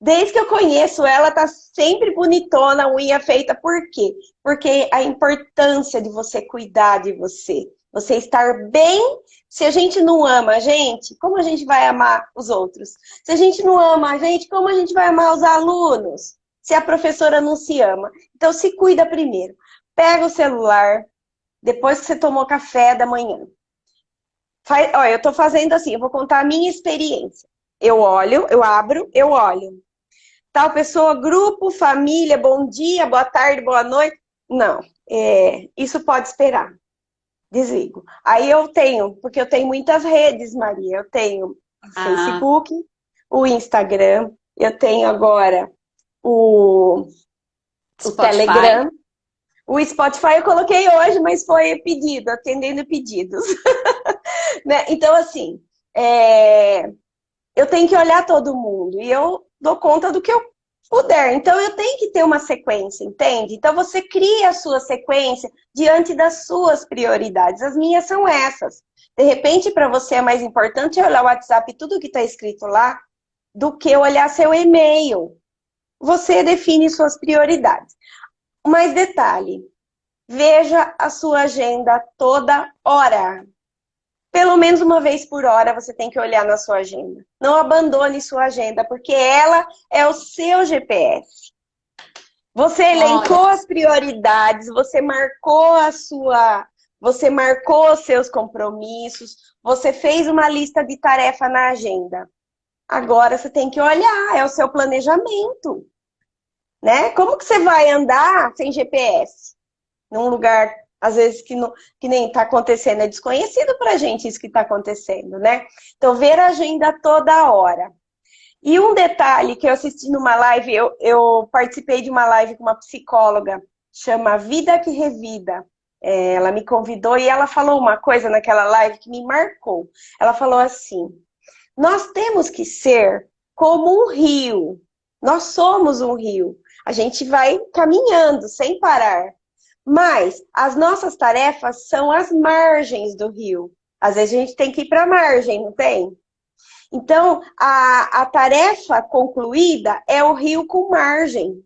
desde que eu conheço ela, tá sempre bonitona, unha feita. Por quê? Porque a importância de você cuidar de você. Você estar bem. Se a gente não ama a gente, como a gente vai amar os outros? Se a gente não ama a gente, como a gente vai amar os alunos? Se a professora não se ama. Então, se cuida primeiro. Pega o celular, depois que você tomou café da manhã. Olha, eu tô fazendo assim, eu vou contar a minha experiência. Eu olho, eu abro, eu olho. Tal pessoa, grupo, família, bom dia, boa tarde, boa noite. Não, isso pode esperar. Desligo. Aí eu tenho, porque eu tenho muitas redes, Maria. Eu tenho o Ah, Facebook, o Instagram, eu tenho agora o, o Spotify. Telegram. O Spotify eu coloquei hoje, mas foi pedido, atendendo pedidos. Né? Então, assim, eu tenho que olhar todo mundo e eu dou conta do que eu puder. Então, eu tenho que ter uma sequência, entende? Então, você cria a sua sequência diante das suas prioridades. As minhas são essas. De repente, para você é mais importante olhar o WhatsApp e tudo que está escrito lá do que olhar seu e-mail. Você define suas prioridades. Mais detalhe, veja a sua agenda toda hora. Pelo menos uma vez por hora você tem que olhar na sua agenda. Não abandone sua agenda, porque ela é o seu GPS. Você Olha, elencou as prioridades, você marcou os seus compromissos, você fez uma lista de tarefa na agenda. Agora você tem que olhar, é o seu planejamento, né? Como que você vai andar sem GPS? Num lugar, às vezes, que nem está acontecendo, é desconhecido para a gente isso que está acontecendo, né? Então, ver a agenda toda hora. E um detalhe que eu assisti numa live, eu participei de uma live com uma psicóloga, chama Vida que Revida. Ela me convidou e ela falou uma coisa naquela live que me marcou. Ela falou assim: nós temos que ser como um rio. Nós somos um rio. A gente vai caminhando sem parar. Mas as nossas tarefas são as margens do rio. Às vezes a gente tem que ir para a margem, não tem? Então, a tarefa concluída é o rio com margem.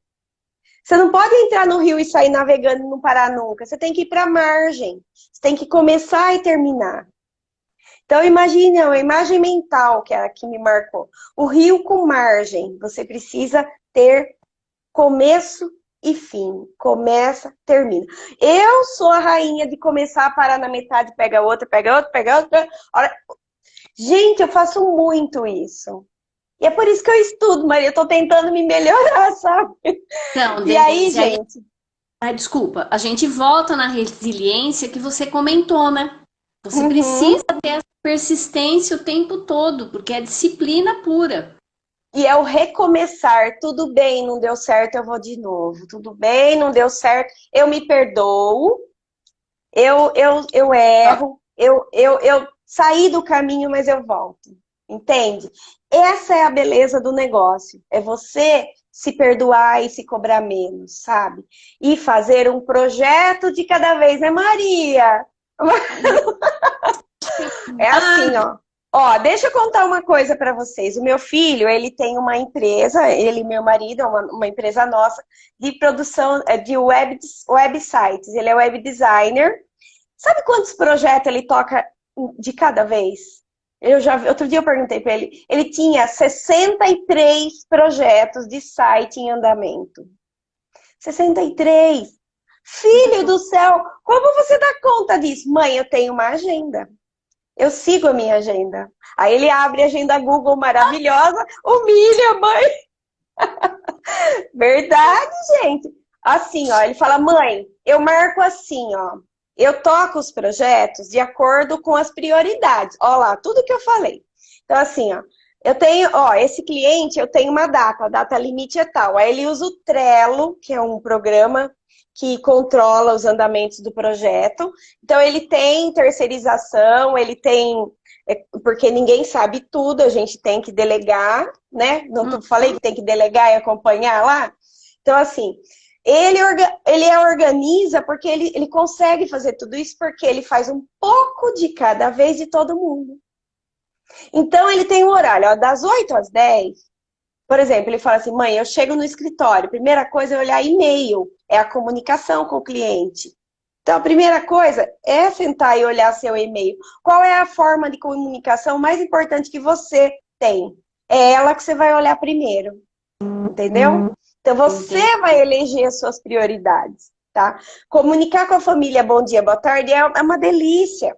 Você não pode entrar no rio e sair navegando e não parar nunca. Você tem que ir para a margem. Você tem que começar e terminar. Então, imagine, é uma imagem mental que é a que me marcou. O rio com margem. Você precisa ter começo e fim. Começa, termina. Eu sou a rainha de começar, parar na metade, pega outra, pega outra, pega outra. Gente, eu faço muito isso. E é por isso que eu estudo, Maria. Eu tô tentando me melhorar, sabe? então, E aí, Denise, aí, gente. desculpa, a gente volta na resiliência que você comentou, né? Você precisa Uhum. ter essa persistência o tempo todo, porque é disciplina pura. E é o recomeçar. Tudo bem, não deu certo, eu vou de novo. Tudo bem, não deu certo, eu me perdoo. Eu erro, eu saí do caminho, mas eu volto. Entende? Essa é a beleza do negócio. É você se perdoar e se cobrar menos, sabe? E fazer um projeto de cada vez, né, Maria? É assim, ó. Ó, deixa eu contar uma coisa para vocês. O meu filho, ele tem uma empresa, ele e meu marido, é uma empresa nossa, de produção de websites. Ele é web designer. Sabe quantos projetos ele toca de cada vez? Outro dia eu perguntei para ele. Ele tinha 63 projetos de site em andamento. 63. Filho do céu, como você dá conta disso? Mãe, eu tenho uma agenda. Eu sigo a minha agenda. Aí ele abre a agenda Google maravilhosa, humilha a mãe. Verdade, gente. Assim, ó, ele fala, mãe, eu marco assim, ó. Eu toco os projetos de acordo com as prioridades. Ó lá, tudo que eu falei. Então, assim, ó, eu tenho, ó, esse cliente, eu tenho uma data, a data limite é tal. Aí ele usa o Trello, que é um programa que controla os andamentos do projeto. Então, ele tem terceirização, ele tem, porque ninguém sabe tudo, a gente tem que delegar, né? Não falei que tem que delegar e acompanhar lá? Então, assim, ele organiza porque ele consegue fazer tudo isso porque ele faz um pouco de cada vez de todo mundo. Então, ele tem um horário, ó, das 8 às 10. Por exemplo, ele fala assim, mãe, eu chego no escritório, primeira coisa é olhar e-mail, é a comunicação com o cliente. Então, a primeira coisa é sentar e olhar seu e-mail. Qual é a forma de comunicação mais importante que você tem? É ela que você vai olhar primeiro, entendeu? Então, você vai eleger as suas prioridades, tá? Comunicar com a família bom dia, boa tarde é uma delícia.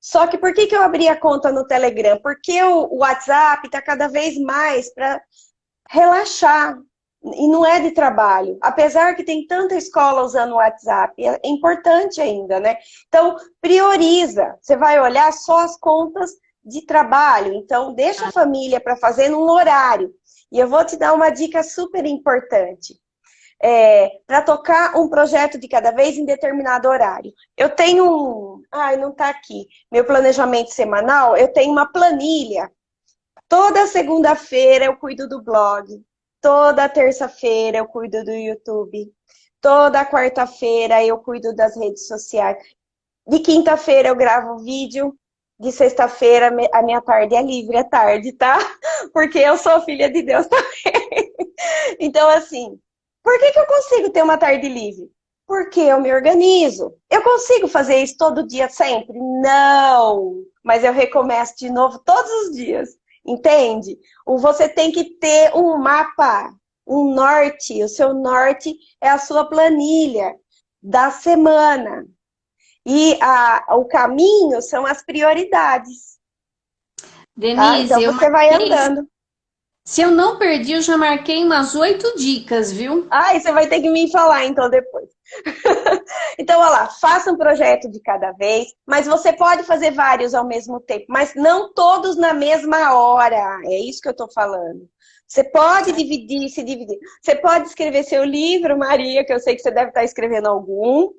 Só que por que eu abri a conta no Telegram? Porque o WhatsApp está cada vez mais para relaxar. E não é de trabalho. Apesar que tem tanta escola usando o WhatsApp, é importante ainda, né? Então, prioriza. Você vai olhar só as contas de trabalho. Então, deixa a família para fazer num horário. E eu vou te dar uma dica super importante. Para tocar um projeto de cada vez em determinado horário. Eu tenho não está aqui. Meu planejamento semanal, eu tenho uma planilha. Toda segunda-feira eu cuido do blog. Toda terça-feira eu cuido do YouTube. Toda quarta-feira eu cuido das redes sociais. De quinta-feira eu gravo vídeo. De sexta-feira a minha tarde é livre, é tarde, tá? Porque eu sou filha de Deus também. Então, assim, por que eu consigo ter uma tarde livre? Porque eu me organizo. Eu consigo fazer isso todo dia sempre? Não! Mas eu recomeço de novo todos os dias. Entende? Você tem que ter um mapa, um norte. O seu norte é a sua planilha da semana. E o caminho são as prioridades. Denise, tá? Então você vai andando. Se eu não perdi, eu já marquei umas 8 dicas, viu? E você vai ter que me falar então depois. Então, olha lá, faça um projeto de cada vez, mas você pode fazer vários ao mesmo tempo, mas não todos na mesma hora. É isso que eu estou falando. Você pode dividir, se dividir. Você pode escrever seu livro, Maria, que eu sei que você deve estar escrevendo algum.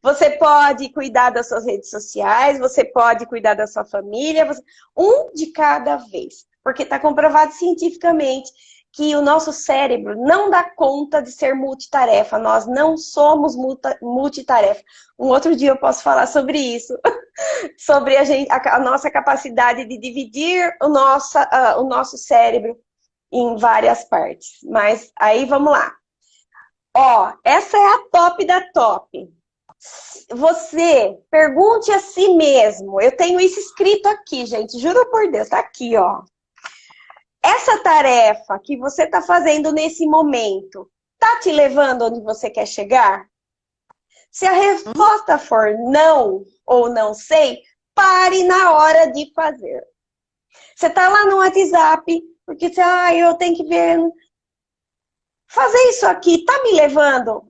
Você pode cuidar das suas redes sociais, você pode cuidar da sua família, um de cada vez. Porque está comprovado cientificamente que o nosso cérebro não dá conta de ser multitarefa. Nós não somos multitarefa. Um outro dia eu posso falar sobre isso. Sobre a nossa capacidade de dividir o nosso cérebro em várias partes. Mas aí vamos lá. Essa é a top da top. Você pergunte a si mesmo. Eu tenho isso escrito aqui, gente. Juro por Deus, tá aqui, ó. Essa tarefa que você está fazendo nesse momento, tá te levando onde você quer chegar? Se a resposta for não ou não sei, pare na hora de fazer. Você está lá no WhatsApp, porque você, eu tenho que ver. Fazer isso aqui tá me levando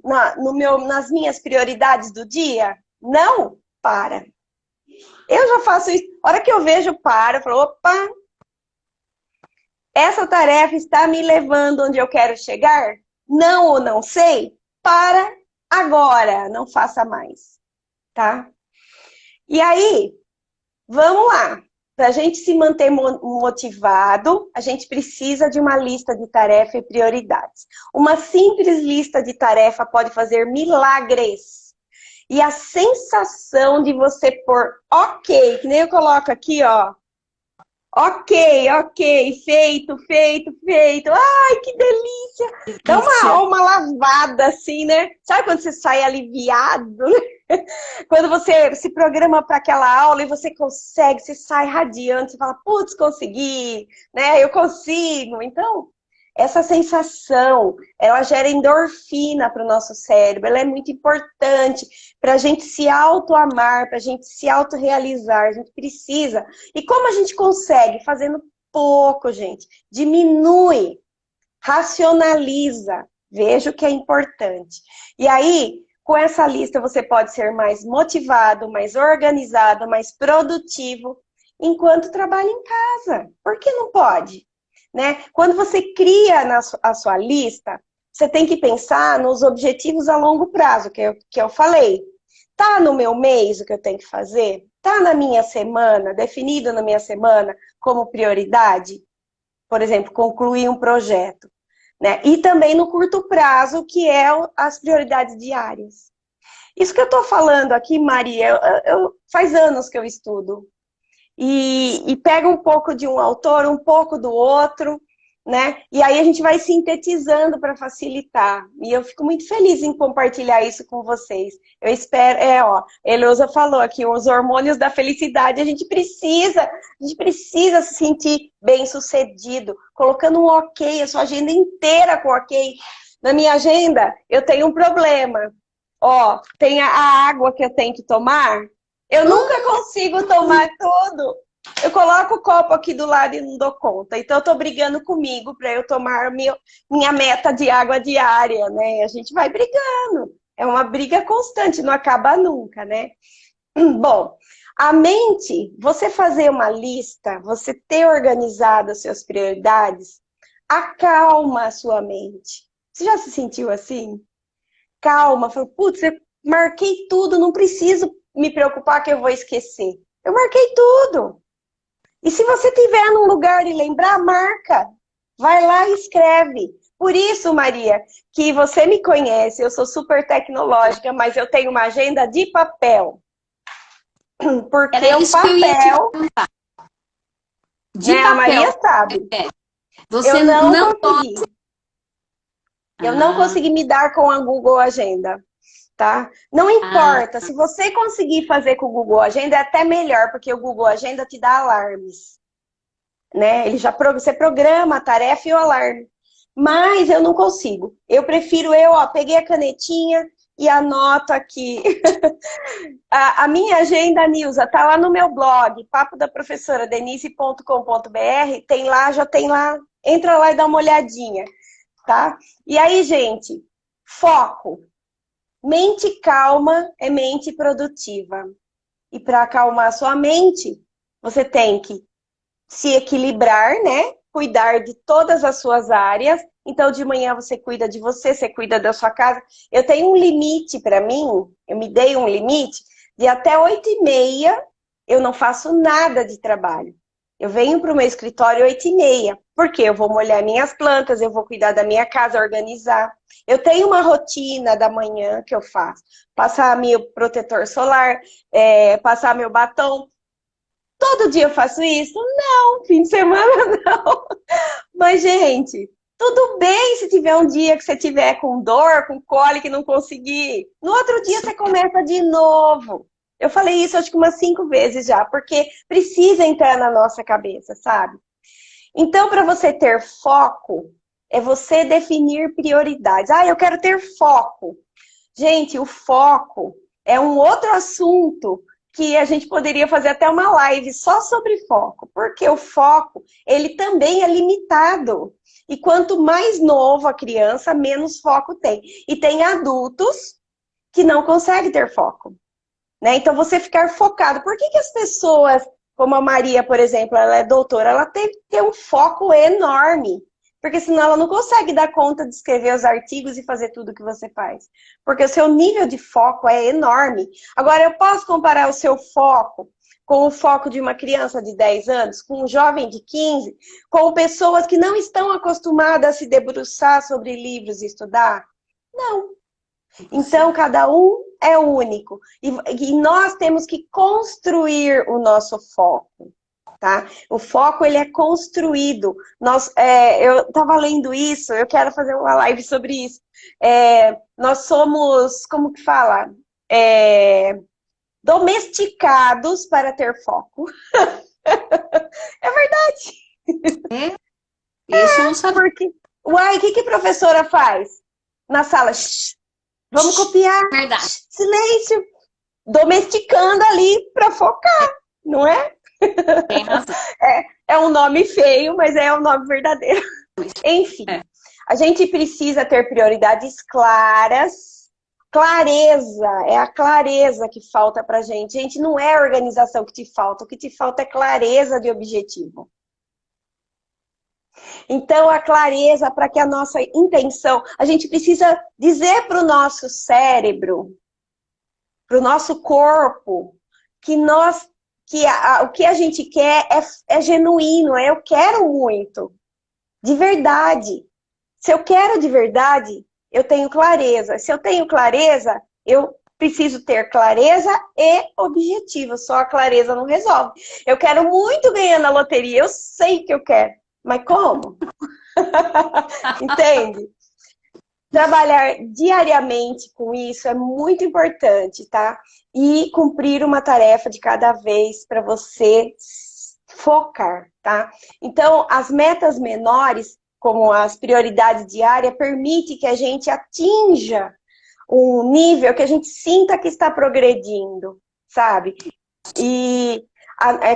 nas minhas prioridades do dia? Não? Para. Eu já faço isso. A hora que eu vejo, eu falo, opa, essa tarefa está me levando onde eu quero chegar? Não ou não sei? Para agora, não faça mais, tá? E aí, vamos lá. Para a gente se manter motivado, a gente precisa de uma lista de tarefa e prioridades. Uma simples lista de tarefa pode fazer milagres. E a sensação de você pôr ok, que nem eu coloco aqui, ó. Ok, feito. Ai, que delícia! Dá uma alma lavada, assim, né? Sabe quando você sai aliviado? Quando você se programa para aquela aula e você consegue, você sai radiante, você fala, putz, consegui, né? Eu consigo. Então, Essa sensação, ela gera endorfina para o nosso cérebro, ela é muito importante para a gente se auto-amar, para a gente se auto-realizar, a gente precisa. E como a gente consegue? Fazendo pouco, gente. Diminui, racionaliza, veja o que é importante. E aí, com essa lista, você pode ser mais motivado, mais organizado, mais produtivo, enquanto trabalha em casa. Por que não pode? Né? Quando você cria a sua lista, você tem que pensar nos objetivos a longo prazo, que eu falei. Tá no meu mês o que eu tenho que fazer? Tá na minha semana, definido na minha semana como prioridade? Por exemplo, concluir um projeto. Né? E também no curto prazo, que é as prioridades diárias. Isso que eu estou falando aqui, Maria, faz anos que eu estudo. E pega um pouco de um autor, um pouco do outro, né? E aí a gente vai sintetizando para facilitar. E eu fico muito feliz em compartilhar isso com vocês. Eu espero, ó, a Eleusa falou aqui, os hormônios da felicidade, a gente precisa se sentir bem-sucedido, colocando um ok, a sua agenda inteira com ok. Na minha agenda, eu tenho um problema. Ó, tem a água que eu tenho que tomar, eu nunca consigo tomar tudo. Eu coloco o copo aqui do lado e não dou conta. Então, eu tô brigando comigo para eu tomar minha meta de água diária, né? A gente vai brigando. É uma briga constante, não acaba nunca, né? Bom, a mente, você fazer uma lista, você ter organizado as suas prioridades, acalma a sua mente. Você já se sentiu assim? Calma, fala, putz, eu marquei tudo, não preciso me preocupar que eu vou esquecer. Eu marquei tudo. E se você tiver num lugar e lembrar, marca. Vai lá e escreve. Por isso, Maria, que você me conhece, eu sou super tecnológica, mas eu tenho uma agenda de papel. Porque Era o isso que eu ia te papel, perguntar. De né, a Maria papel. sabe, Você eu não não consegui. Eu não Ah, consegui me dar com a Google Agenda. Tá? Não ah, importa, se você conseguir fazer com o Google Agenda é até melhor, porque o Google Agenda te dá alarmes, né? Ele já você programa a tarefa e o alarme. Mas eu não consigo. Eu prefiro ó, peguei a canetinha e anoto aqui. A minha agenda, Nilza, tá lá no meu blog, papo da professora denise.com.br, tem lá, já tem lá, entra lá e dá uma olhadinha, tá? E aí, gente, foco. Mente calma é mente produtiva. E para acalmar a sua mente, você tem que se equilibrar, né? Cuidar de todas as suas áreas. Então, de manhã você cuida de você, você cuida da sua casa. Eu tenho um limite para mim, eu me dei um limite, de até 8h30 eu não faço nada de trabalho. Eu venho para o meu escritório 8h30, porque eu vou molhar minhas plantas, eu vou cuidar da minha casa, organizar. Eu tenho uma rotina da manhã que eu faço. Passar meu protetor solar, passar meu batom. Todo dia eu faço isso? Não, fim de semana não. Mas, gente, tudo bem se tiver um dia que você tiver com dor, com cólica e não conseguir. No outro dia você começa de novo. Eu falei isso acho que umas 5 vezes já, porque precisa entrar na nossa cabeça, sabe? Então, para você ter foco, é você definir prioridades. Ah, eu quero ter foco. Gente, o foco é um outro assunto que a gente poderia fazer até uma live só sobre foco, porque o foco, ele também é limitado. E quanto mais novo a criança, menos foco tem. E tem adultos que não conseguem ter foco, né? Então, você ficar focado. Por que as pessoas, como a Maria, por exemplo, ela é doutora, ela tem que ter um foco enorme. Porque senão ela não consegue dar conta de escrever os artigos e fazer tudo que você faz. Porque o seu nível de foco é enorme. Agora, eu posso comparar o seu foco com o foco de uma criança de 10 anos, com um jovem de 15, com pessoas que não estão acostumadas a se debruçar sobre livros e estudar? Não. Então, cada um é único. E nós temos que construir o nosso foco. Tá? O foco, ele é construído. Eu estava lendo isso, eu quero fazer uma live sobre isso. Nós somos, como que fala? Domesticados para ter foco. É verdade. esse eu não sabia. Porque Uai, o que que a professora faz? Na sala, "Shh, vamos copiar, Verdade. shh, silêncio, domesticando ali para focar, não é? Tem razão. É um nome feio, mas é um nome verdadeiro. Enfim, É. a gente precisa ter prioridades claras. Clareza, é a clareza que falta pra gente. Gente, não é a organização que te falta, o que te falta é clareza de objetivo. Então, a clareza para que a nossa intenção, a gente precisa dizer para o nosso cérebro, para o nosso corpo, que o que a gente quer é genuíno, é eu quero muito, de verdade. Se eu quero de verdade, eu tenho clareza. Se eu tenho clareza, eu preciso ter clareza e objetivo. Só a clareza não resolve. Eu quero muito ganhar na loteria, eu sei que eu quero, mas como? Entende? Trabalhar diariamente com isso é muito importante, tá? E cumprir uma tarefa de cada vez para você focar, tá? Então, as metas menores, como as prioridades diárias, permite que a gente atinja um nível que a gente sinta que está progredindo, sabe? E,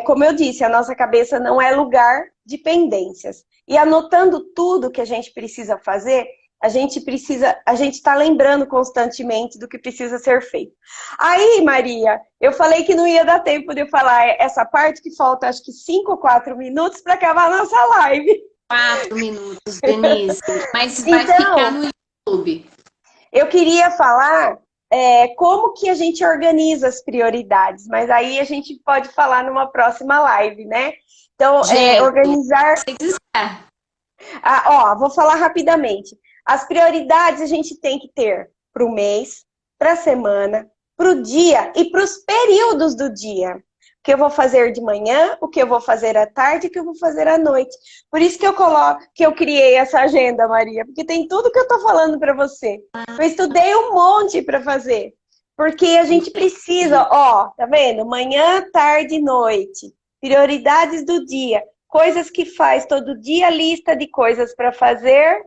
como eu disse, a nossa cabeça não é lugar de pendências. E anotando tudo que a gente precisa fazer, a gente está lembrando constantemente do que precisa ser feito. Aí, Maria, eu falei que não ia dar tempo de eu falar essa parte, que falta acho que 5 ou 4 minutos para acabar a nossa live. 4 minutos, Denise. Mas vai ficar no YouTube. Eu queria falar como que a gente organiza as prioridades, mas aí a gente pode falar numa próxima live, né? Então, organizar... vou falar rapidamente. As prioridades a gente tem que ter para o mês, para a semana, para o dia e para os períodos do dia. O que eu vou fazer de manhã, o que eu vou fazer à tarde, o que eu vou fazer à noite. Por isso que eu criei essa agenda, Maria, porque tem tudo que eu estou falando para você. Eu estudei um monte para fazer, porque a gente precisa, tá vendo? Manhã, tarde e noite. Prioridades do dia. Coisas que faz todo dia, lista de coisas para fazer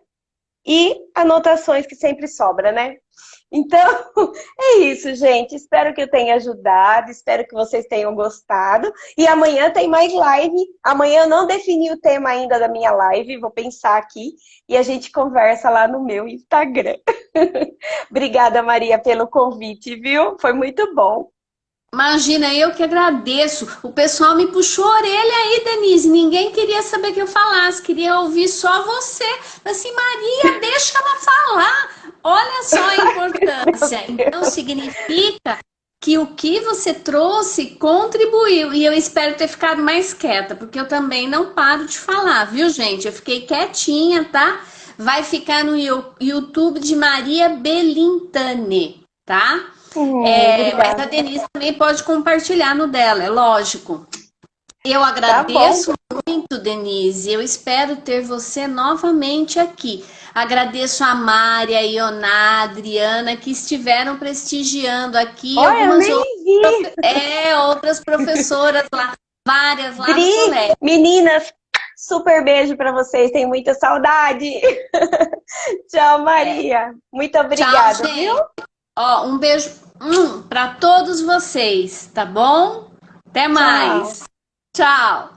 e anotações que sempre sobra, né? Então, é isso, gente. Espero que eu tenha ajudado, espero que vocês tenham gostado. E amanhã tem mais live. Amanhã eu não defini o tema ainda da minha live, vou pensar aqui e a gente conversa lá no meu Instagram. Obrigada, Maria, pelo convite, viu? Foi muito bom. Imagina, eu que agradeço. O pessoal me puxou a orelha aí, Denise. Ninguém queria saber que eu falasse, queria ouvir só você. Assim, Maria, deixa ela falar. Olha só a importância. Então, significa que o que você trouxe contribuiu. E eu espero ter ficado mais quieta, porque eu também não paro de falar, viu, gente? Eu fiquei quietinha, tá? Vai ficar no YouTube de Maria Belintani, tá? Mas a Denise também pode compartilhar no dela, é lógico. Eu agradeço muito, Denise. Eu espero ter você novamente aqui. Agradeço a Mari, a Ioná, a Adriana, que estiveram prestigiando aqui. Olha, Algumas eu nem vi. outras professoras lá, várias lá no Dri, colégio. meninas, super beijo para vocês. Tenho muita saudade. Tchau, Maria. Muito obrigada, Tchau, viu? Um beijo para todos vocês, tá bom? Até mais. Tchau.